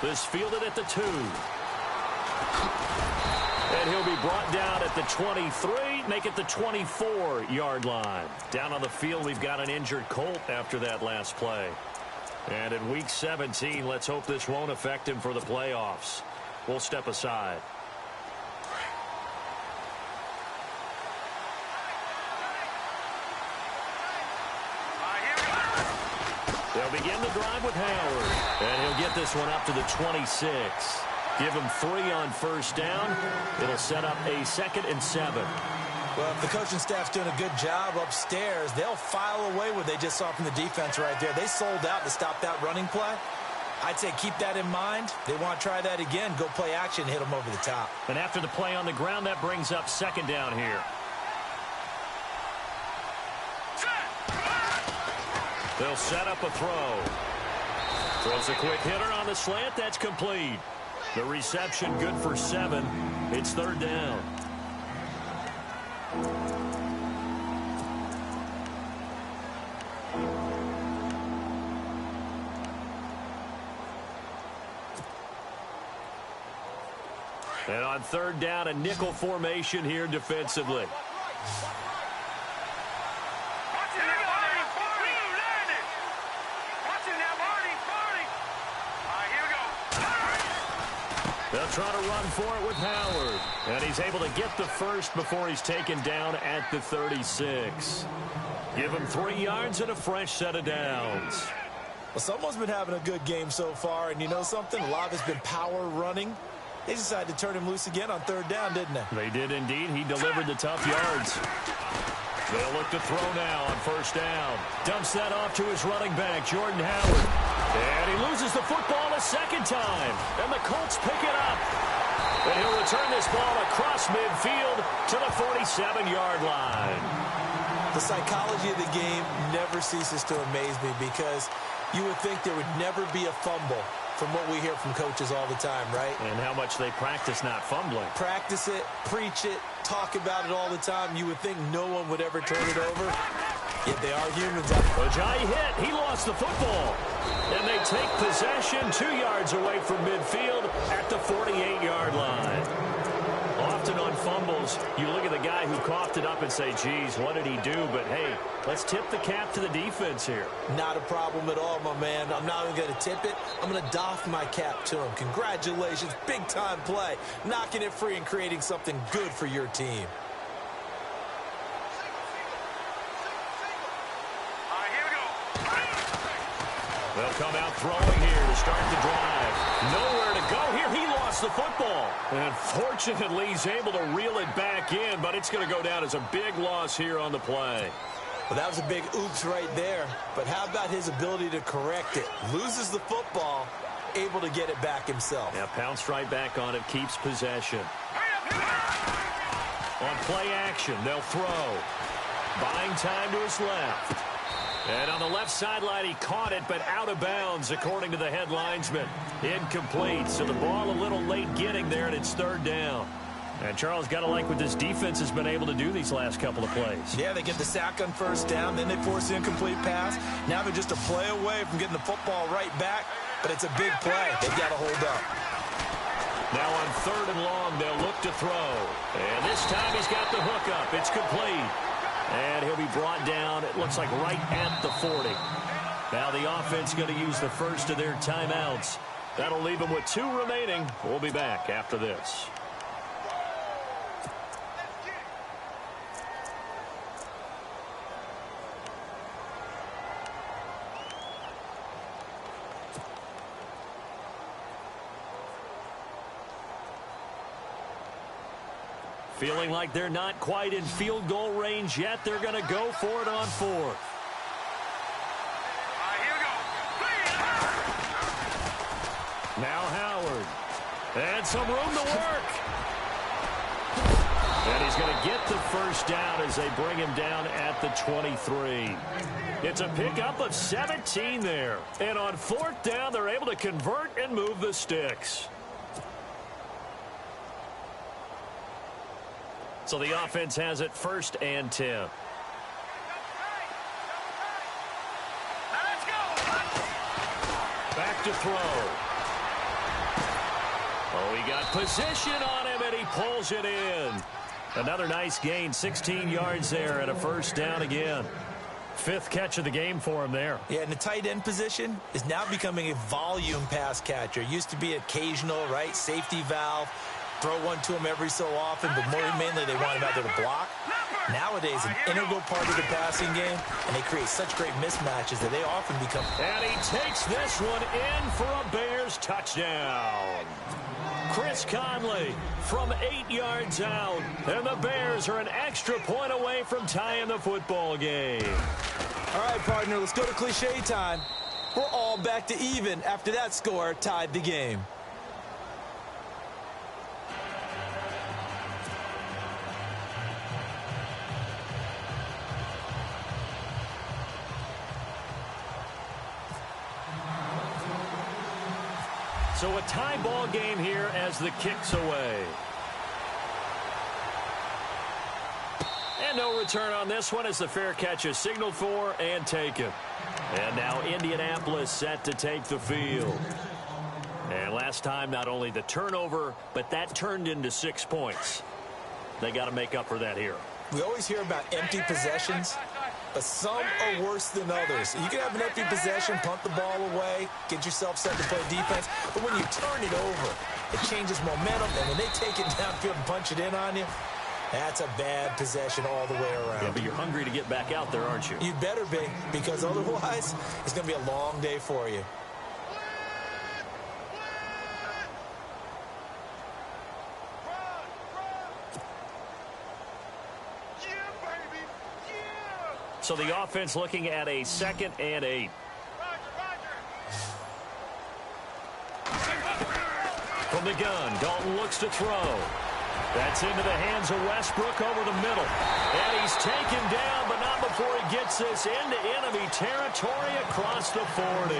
This fielded at the 2. And he'll be brought down at the 23, make it the 24-yard line. Down on the field, we've got an injured Colt after that last play. And in Week 17, let's hope this won't affect him for the playoffs. We'll step aside. They'll begin the drive with Howard. And he'll get this one up to the 26. Give him 3 on first down. It'll set up a 2nd and 7. Well, if the coaching staff's doing a good job upstairs, they'll file away what they just saw from the defense right there. They sold out to stop that running play. I'd say keep that in mind. They want to try that again. Go play action, hit them over the top. And after the play on the ground, that brings up 2nd down here. They'll set up a throw. Throws a quick hitter on the slant. That's complete. The reception good for 7. It's 3rd down. And on 3rd down, a nickel formation here defensively. They'll try to run for it with Howard. And he's able to get the first before he's taken down at the 36. Give him 3 yards and a fresh set of downs. Well, someone's been having a good game so far, and you know something? A lot has been power running. They decided to turn him loose again on 3rd down, didn't they? They did indeed. He delivered the tough yards. They'll look to throw now on first down. Dumps that off to his running back, Jordan Howard. And he loses the football a 2nd time. And the Colts pick it up. And he'll return this ball across midfield to the 47-yard line. The psychology of the game never ceases to amaze me because you would think there would never be a fumble from what we hear from coaches all the time, right? And how much they practice not fumbling. Practice it, preach it, talk about it all the time. You would think no one would ever turn it over, yet they are humans. Ajayi hit. He lost the football. And they take possession 2 yards away from midfield at the 48-yard line. Often on fumbles, you look at the guy who coughed it up and say, geez, what did he do? But, hey, let's tip the cap to the defense here. Not a problem at all, my man. I'm not even going to tip it. I'm going to doff my cap to him. Congratulations. Big-time play. Knocking it free and creating something good for your team. They'll come out throwing here to start the drive. Nowhere to go here. He lost the football. And fortunately, he's able to reel it back in, but it's going to go down as a big loss here on the play. Well, that was a big oops right there. But how about his ability to correct it? Loses the football, able to get it back himself. Yeah, pounced right back on it, keeps possession. On play action, they'll throw. Buying time to his left. And on the left sideline, he caught it, but out of bounds, according to the head linesman. Incomplete, so the ball a little late getting there, and it's third down. And Charles, got to like what this defense has been able to do these last couple of plays. Yeah, they get the sack on first down, then they force the incomplete pass. Now they're just a play away from getting the football right back, but it's a big play. They've got to hold up. Now on third and long, they'll look to throw. And this time he's got the hook up. It's complete. And he'll be brought down, it looks like right at the 40. Now the offense going to use the first of their timeouts. That'll leave them with 2 remaining. We'll be back after this. Feeling like they're not quite in field goal range yet. They're going to go for it on fourth. Here we go. Now Howard. And some room to work. And he's going to get the first down as they bring him down at the 23. It's a pickup of 17 there. And on fourth down, they're able to convert and move the sticks. So the offense has it 1st and 10. Back to throw. Oh, he got position on him, and he pulls it in. Another nice gain, 16 yards there, and a first down again. 5th catch of the game for him there. Yeah, and the tight end position is now becoming a volume pass catcher. Used to be occasional, right? Safety valve. Throw one to him every so often, but more mainly they want him out there to block. Nowadays, an integral part of the passing game, and they create such great mismatches that they often become... And he takes this one in for a Bears touchdown. Chris Conley from 8 yards out, and the Bears are an extra point away from tying the football game. All right, partner, let's go to cliche time. We're all back to even after that score tied the game. So a tie ball game here as the kick's away. And no return on this one as the fair catch is signaled for and taken. And now Indianapolis set to take the field. And last time, not only the turnover, but that turned into 6 points. They got to make up for that here. We always hear about empty possessions, but some are worse than others. You can have an empty possession, punt the ball away, get yourself set to play defense, but when you turn it over, it changes momentum, and when they take it downfield and punch it in on you, that's a bad possession all the way around. Yeah, but you're hungry to get back out there, aren't you? You'd better be, because otherwise, it's going to be a long day for you. So the offense looking at a 2nd and 8. From the gun, Dalton looks to throw. That's into the hands of Westbrook over the middle. And he's taken down, but not before he gets this into enemy territory across the 40.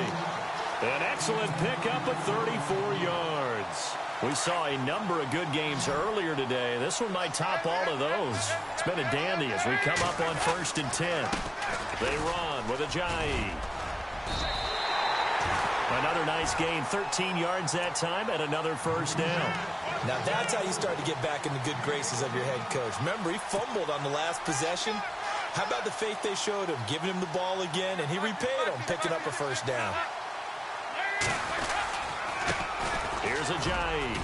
An excellent pickup of 34 yards. We saw a number of good games earlier today. This one might top all of those. It's been a dandy as we come up on 1st and 10. They run with Ajayi. Another nice gain, 13 yards that time, and another first down. Now that's how you start to get back in the good graces of your head coach. Remember, he fumbled on the last possession. How about the faith they showed him, giving him the ball again, and he repaid him, picking up a first down. Here's Ajayi.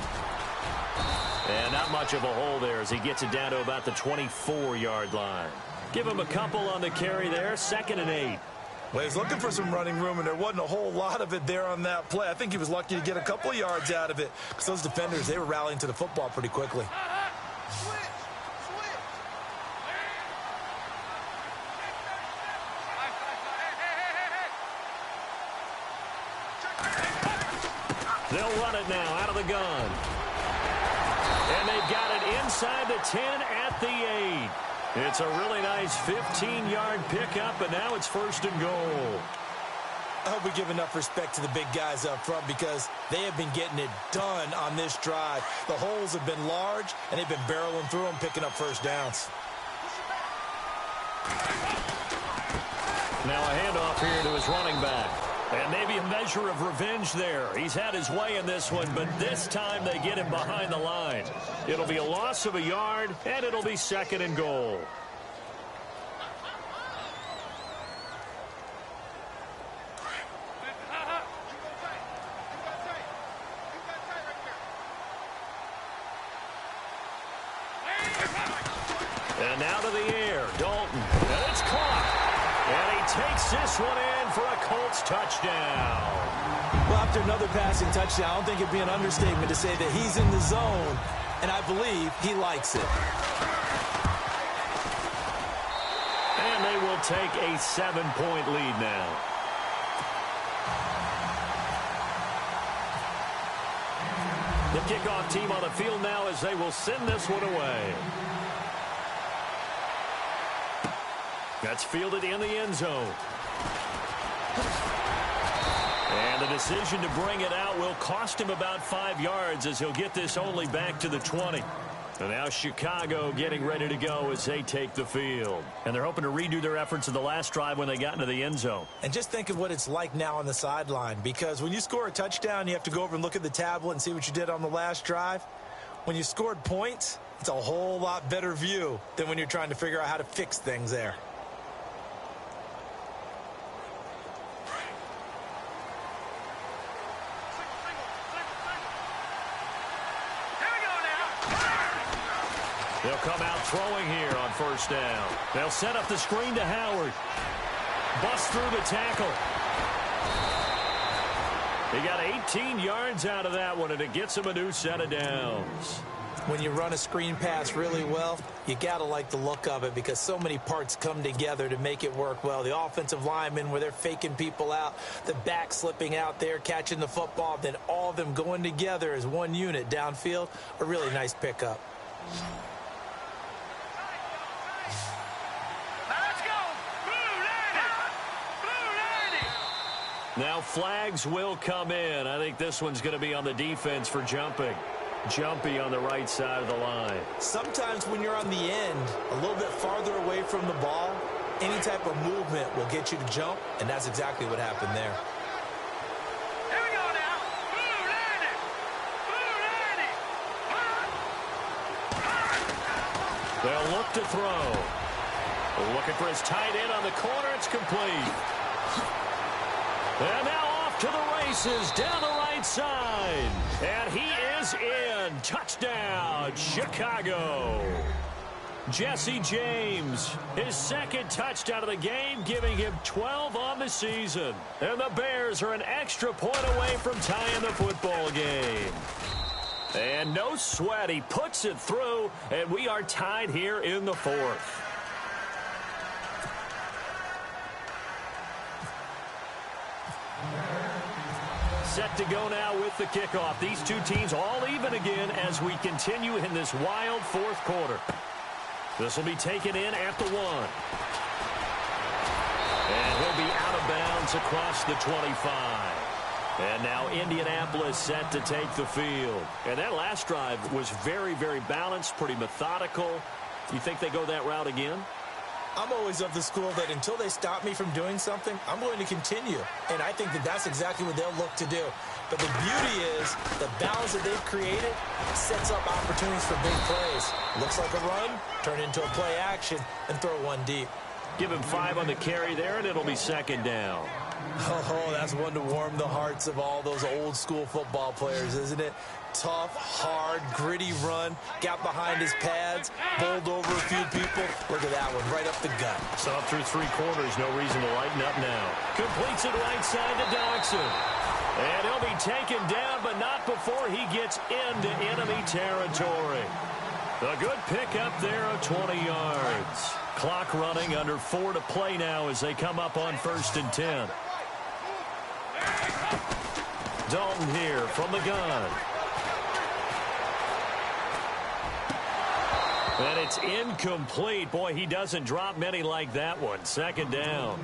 And not much of a hole there as he gets it down to about the 24-yard line. Give him a couple on the carry there, 2nd and 8. Well, he was looking for some running room, and there wasn't a whole lot of it there on that play. I think he was lucky to get a couple of yards out of it because those defenders, they were rallying to the football pretty quickly. They'll run it now out of the gun. And they've got it inside the 10 at the 8. It's a really nice 15-yard pickup, and now it's 1st and goal. I hope we give enough respect to the big guys up front because they have been getting it done on this drive. The holes have been large, and they've been barreling through them, picking up first downs. Now a handoff here to his running back. And maybe a measure of revenge there. He's had his way in this one, but this time they get him behind the line. It'll be a loss of a yard, and it'll be 2nd and goal. And now to the air, Dalton. And it's caught. And he takes this one in for a Colts touchdown. Well, after another passing touchdown, I don't think it'd be an understatement to say that he's in the zone, and I believe he likes it. And they will take a 7-point lead now. The kickoff team on the field now as they will send this one away. That's fielded in the end zone. And the decision to bring it out will cost him about 5 yards as he'll get this only back to the 20. And now Chicago getting ready to go as they take the field. And they're hoping to redo their efforts in the last drive when they got into the end zone. And just think of what it's like now on the sideline, because when you score a touchdown, you have to go over and look at the tablet and see what you did on the last drive. When you scored points, it's a whole lot better view than when you're trying to figure out how to fix things there. They'll come out throwing here on 1st down. They'll set up the screen to Howard. Bust through the tackle. He got 18 yards out of that one, and it gets him a new set of downs. When you run a screen pass really well, you got to like the look of it because so many parts come together to make it work well. The offensive linemen, where they're faking people out, the back slipping out there, catching the football, then all of them going together as one unit downfield, a really nice pickup. Now flags will come in. I think this one's going to be on the defense for jumping. Jumpy on the right side of the line. Sometimes when you're on the end, a little bit farther away from the ball, any type of movement will get you to jump, and that's exactly what happened there. Here we go now. They'll look to throw. Looking for his tight end on the corner. It's complete. And now off to the races down the right side. And he is in. Touchdown, Chicago. Jesse James, his 2nd touchdown of the game, giving him 12 on the season. And the Bears are an extra point away from tying the football game. And no sweat, he puts it through, and we are tied here in the 4th. Set to go now with the kickoff. These two teams all even again as we continue in this wild 4th quarter. This will be taken in at the 1. And he'll be out of bounds across the 25. And now Indianapolis set to take the field. And that last drive was very, very balanced, pretty methodical. You think they go that route again? I'm always of the school that until they stop me from doing something, I'm going to continue. And I think that that's exactly what they'll look to do. But the beauty is the balance that they've created sets up opportunities for big plays. Looks like a run, turn into a play action, and throw one deep. Give him 5 on the carry there, and it'll be second down. Oh, that's one to warm the hearts of all those old school football players, isn't it? Tough, hard, gritty run, got behind his pads, bowled over a few people. Look at that one, right up the gut. So up through 3 quarters, no reason to lighten up now. Completes it right side to Dodson. And he'll be taken down, but not before he gets into enemy territory. A good pickup there of 20 yards. Clock running, under 4 to play now as they come up on 1st and 10. Dalton here from the gun. And it's incomplete. Boy, he doesn't drop many like that one. Second down.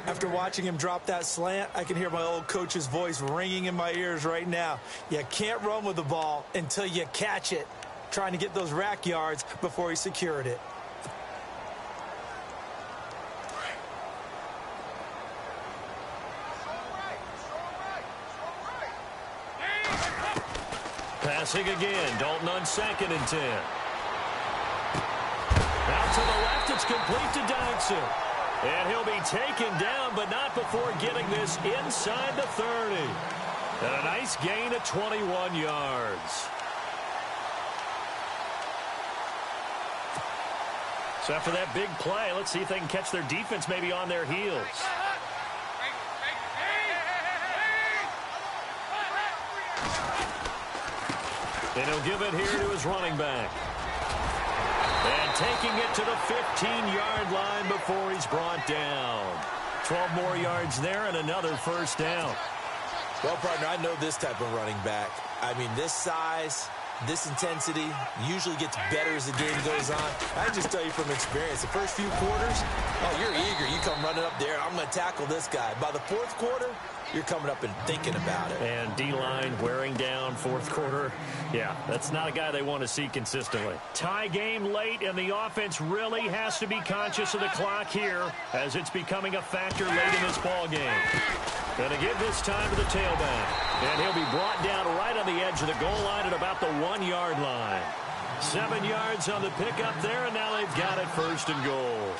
After watching him drop that slant, I can hear my old coach's voice ringing in my ears right now. You can't run with the ball until you catch it. Trying to get those rack yards before he secured it. Passing again. Dalton on 2nd and 10. Out to the left, it's complete to Dodson. And he'll be taken down, but not before getting this inside the 30. And a nice gain of 21 yards. So after that big play, let's see if they can catch their defense maybe on their heels. And he'll give it here to his running back. And taking it to the 15-yard line before he's brought down. 12 more yards there and another 1st down. Well, partner, I know this type of running back. I mean, this size, this intensity usually gets better as the game goes on. I can just tell you from experience, the first few quarters, oh, you're eager. You come running up there, I'm going to tackle this guy. By the 4th quarter, you're coming up and thinking about it. And D-line wearing down 4th quarter. Yeah, that's not a guy they want to see consistently. Tie game late, and the offense really has to be conscious of the clock here as it's becoming a factor late in this ball game. Going to give this time to the tailback. And he'll be brought down right on the edge of the goal line at about the 1-yard line. 7 yards on the pickup there, and now they've got it 1st and goal.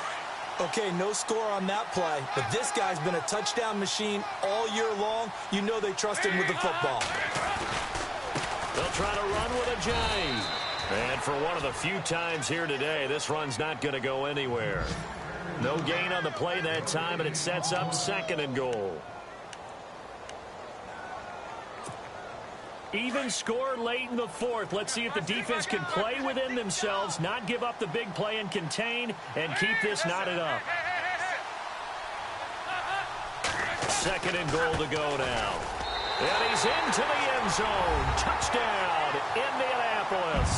Okay, no score on that play, but this guy's been a touchdown machine all year long. You know they trust him with the football. They'll try to run with a J. And for one of the few times here today, this run's not going to go anywhere. No gain on the play that time, and it sets up 2nd and goal. Even score late in the 4th. Let's see if the defense can play within themselves, not give up the big play and contain, and keep this knotted up. 2nd and goal to go now. And he's into the end zone. Touchdown, Indianapolis.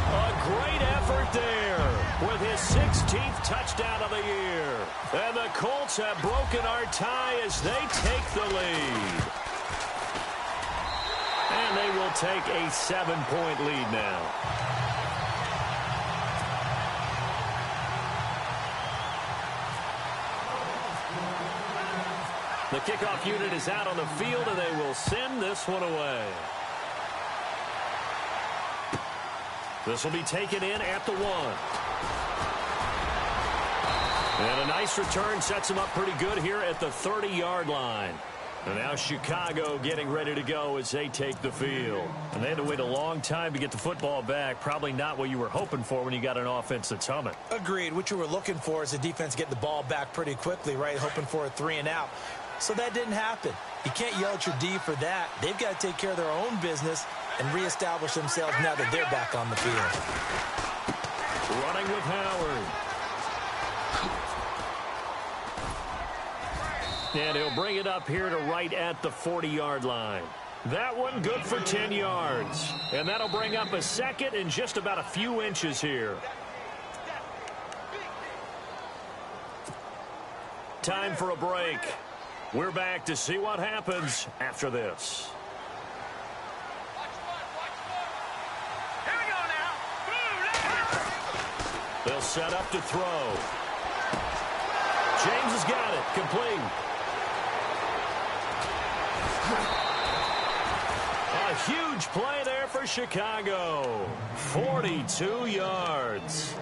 A great effort there with his 16th touchdown of the year. And the Colts have broken our tie as they take the lead. And they will take a 7-point lead now. The kickoff unit is out on the field, and they will send this one away. This will be taken in at the 1. And a nice return sets them up pretty good here at the 30-yard line. And now Chicago getting ready to go as they take the field. And they had to wait a long time to get the football back. Probably not what you were hoping for when you got an offense that's humming. Agreed. What you were looking for is the defense get the ball back pretty quickly, right? Hoping for a 3 and out. So that didn't happen. You can't yell at your D for that. They've got to take care of their own business and reestablish themselves now that they're back on the field. Running with Howard. And he'll bring it up here to right at the 40-yard line. That one good for 10 yards. And that'll bring up a 2nd and just about a few inches here. Time for a break. We're back to see what happens after this. Here we go now. They'll set up to throw. James has got it. Complete. A huge play there for Chicago. 42 yards.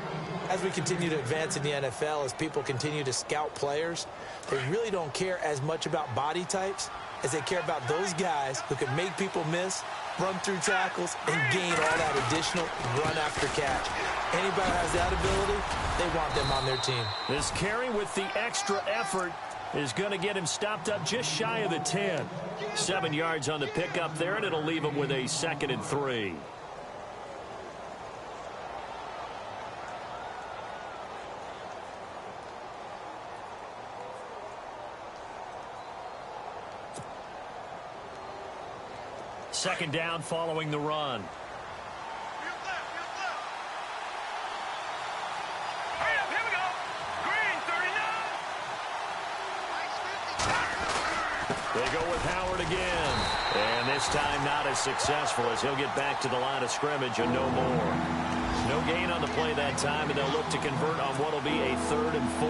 As we continue to advance in the NFL, as people continue to scout players, they really don't care as much about body types as they care about those guys who can make people miss, run through tackles, and gain all that additional run after catch. Anybody who has that ability, they want them on their team. This carry with the extra effort is going to get him stopped up just shy of the 10. 7 yards on the pickup there, and it'll leave him with a 2nd and 3. Second down following the run. Hurry up, here we go. Green, 39. They go with Howard again. And this time not as successful as he'll get back to the line of scrimmage and no more. No gain on the play that time, and they'll look to convert on what will be a 3rd and 4.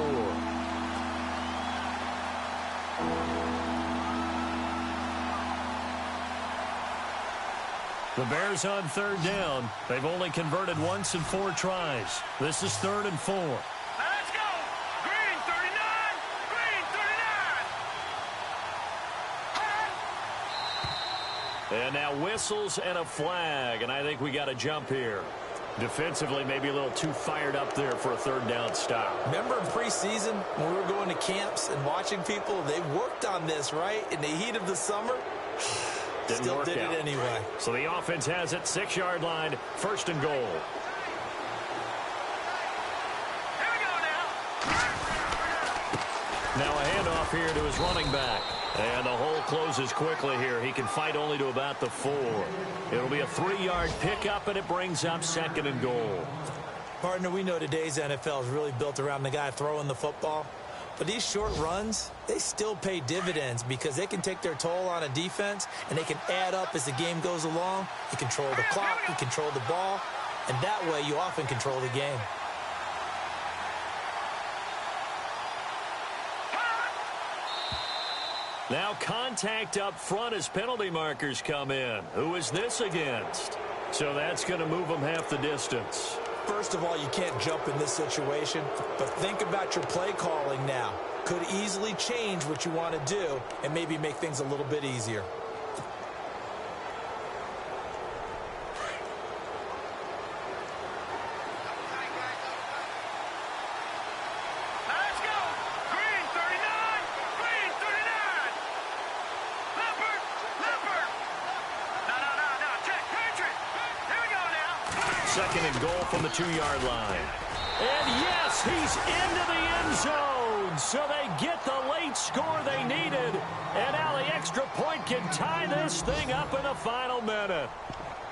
The Bears on 3rd down. They've only converted once in 4 tries. This is 3rd and 4. Now let's go. Green, 39. Green, 39. And now whistles and a flag, and I think we got a jump here. Defensively, maybe a little too fired up there for a 3rd down stop. Remember in preseason when we were going to camps and watching people, they worked on this, right? In the heat of the summer, still did it anyway. So the offense has it, 6-yard line, 1st and goal. Here we go now. Now a handoff here to his running back. And the hole closes quickly here. He can fight only to about the 4. It'll be a 3-yard pickup, and it brings up 2nd and goal. Partner, we know today's NFL is really built around the guy throwing the football. But these short runs, they still pay dividends because they can take their toll on a defense, and they can add up as the game goes along. You control the clock, you control the ball, and that way you often control the game. Now contact up front as penalty markers come in. Who is this against? So that's going to move them half the distance. First of all, you can't jump in this situation, but think about your play calling now. Could easily change what you want to do and maybe make things a little bit easier. Let's go. Green, 39. Green, 39. Leopard. No. Check. Patriot. Here we go now. 2nd and goal from the 2-yard line. And yes, he's into the end zone. So they get the late score they needed. And now the extra point can tie this thing up in the final minute.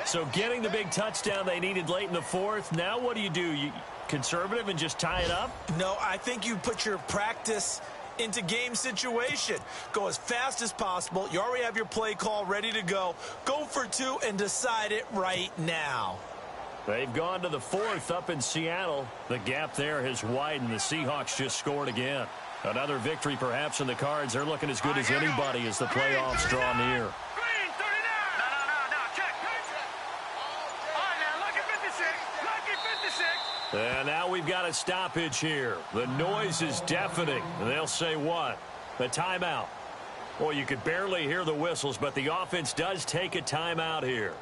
So getting the big touchdown they needed late in the 4th. Now what do? You conservative and just tie it up? No, I think you put your practice into game situation. Go as fast as possible. You already have your play call ready to go. Go for 2 and decide it right now. They've gone to the 4th up in Seattle. The gap there has widened. The Seahawks just scored again. Another victory perhaps in the cards. They're looking as good as anybody as the playoffs draw near. Green, 39. No. Check. All right, now, lucky 56. Lucky 56. And now we've got a stoppage here. The noise is deafening. And they'll say what? The timeout. Well, you could barely hear the whistles, but the offense does take a timeout here.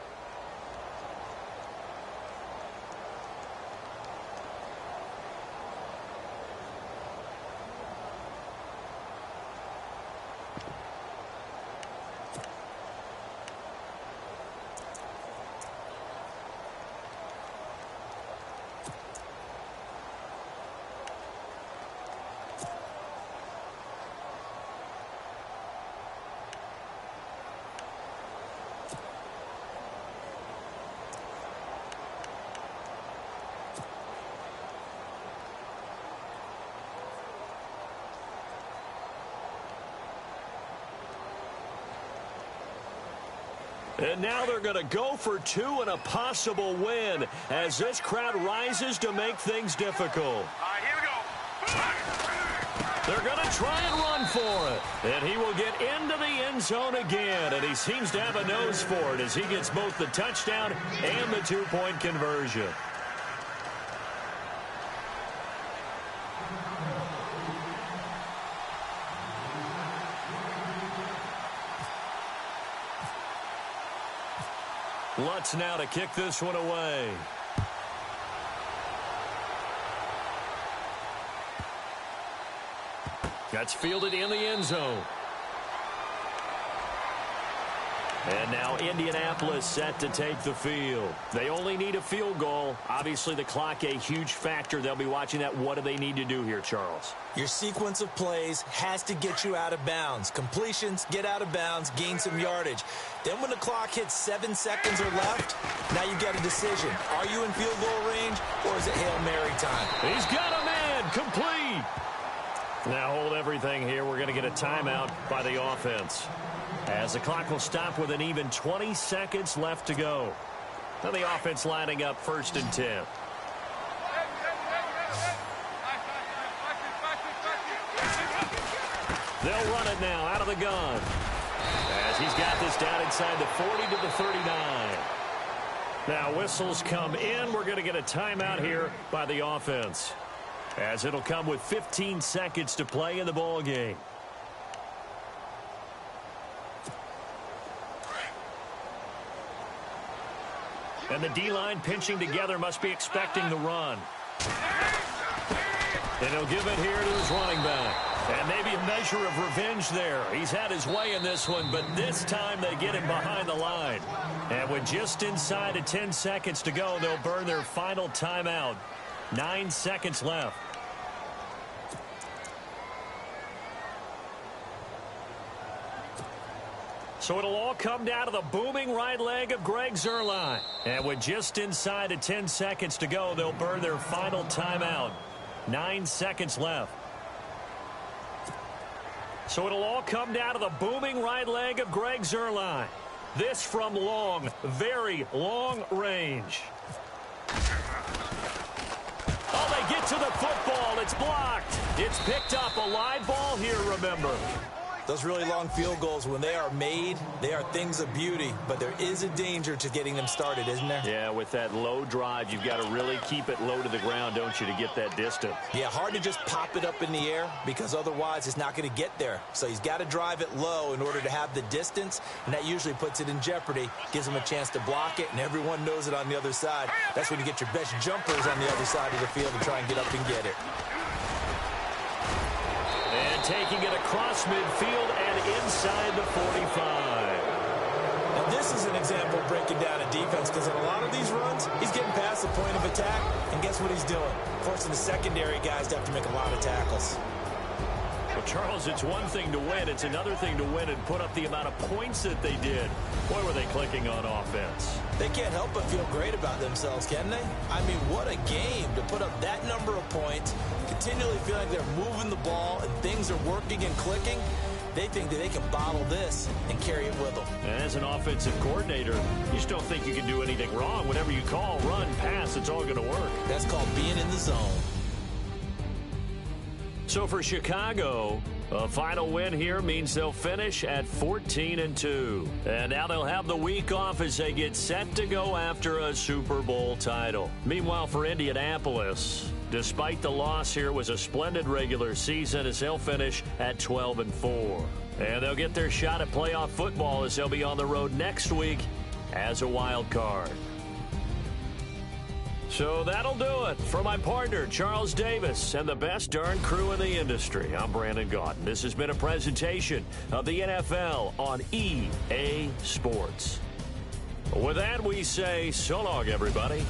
And now they're going to go for two and a possible win as this crowd rises to make things difficult. All right, here we go. They're going to try and run for it. And he will get into the end zone again. And he seems to have a nose for it as he gets both the touchdown and the two-point conversion. Lutz now to kick this one away. That's fielded in the end zone. And now Indianapolis set to take the field. They only need a field goal. Obviously, the clock a huge factor. They'll be watching that. What do they need to do here, Charles? Your sequence of plays has to get you out of bounds. Completions, get out of bounds, gain some yardage. Then when the clock hits 7 seconds or left, now you get a decision. Are you in field goal range, or is it Hail Mary time? He's got a man. Complete. Now hold everything here. We're going to get a timeout by the offense, as the clock will stop with an even 20 seconds left to go. Now the offense lining up 1st and 10. They'll run it now out of the gun, as he's got this down inside the 40 to the 39. Now whistles come in. We're going to get a timeout here by the offense, as it'll come with 15 seconds to play in the ball game. And the D-line pinching together, must be expecting the run. And he'll give it here to his running back. And maybe a measure of revenge there. He's had his way in this one, but this time they get him behind the line. And with just inside of 10 seconds to go, they'll burn their final timeout. 9 seconds left. So it'll all come down to the booming right leg of Greg Zuerlein. And with just inside of 10 seconds to go, they'll burn their final timeout. 9 seconds left. So it'll all come down to the booming right leg of Greg Zuerlein. This from long, very long range. Oh, they get to the football. It's blocked. It's picked up. A live ball here, remember. Those really long field goals, when they are made, they are things of beauty, but there is a danger to getting them started, isn't there? Yeah, with that low drive, you've got to really keep it low to the ground, don't you, to get that distance? Yeah, hard to just pop it up in the air, because otherwise it's not going to get there. So he's got to drive it low in order to have the distance, and that usually puts it in jeopardy, gives him a chance to block it, and everyone knows it on the other side. That's when you get your best jumpers on the other side of the field to try and get up and get it. And taking it across midfield and inside the 45. Now this is an example of breaking down a defense, because in a lot of these runs, he's getting past the point of attack, and guess what he's doing? Forcing the secondary guys to have to make a lot of tackles. Well, Charles, it's one thing to win. It's another thing to win and put up the amount of points that they did. Boy, were they clicking on offense. They can't help but feel great about themselves, can they? I mean, what a game to put up that number of points, continually feeling like they're moving the ball and things are working and clicking. They think that they can bottle this and carry it with them. And as an offensive coordinator, you just don't think you can do anything wrong. Whatever you call, run, pass, it's all going to work. That's called being in the zone. So for Chicago, a final win here means they'll finish at 14-2. And now they'll have the week off as they get set to go after a Super Bowl title. Meanwhile, for Indianapolis, despite the loss here, was a splendid regular season as they'll finish at 12-4. And they'll get their shot at playoff football as they'll be on the road next week as a wild card. So that'll do it. For my partner, Charles Davis, and the best darn crew in the industry, I'm Brandon Gaudin. This has been a presentation of the NFL on EA Sports. With that, we say so long, everybody.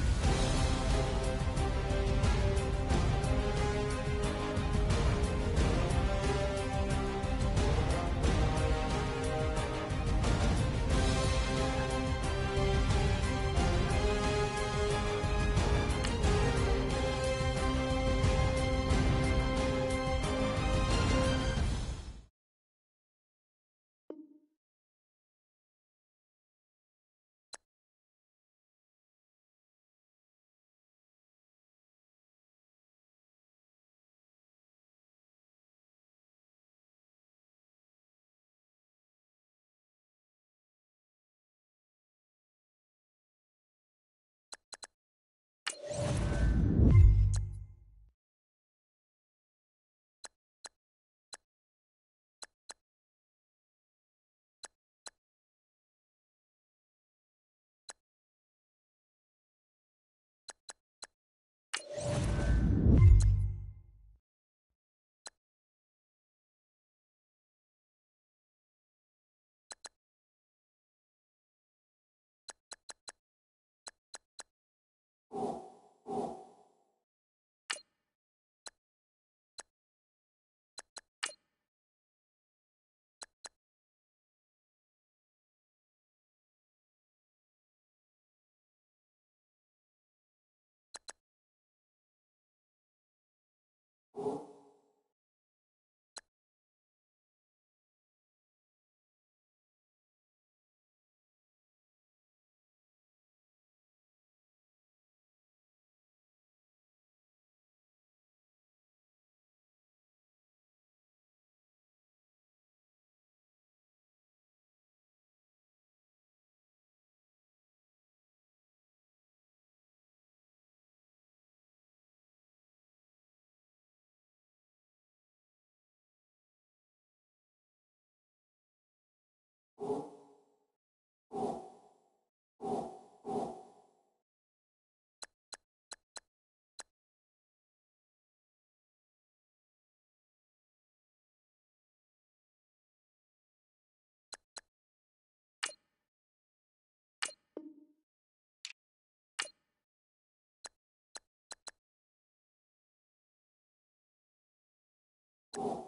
it.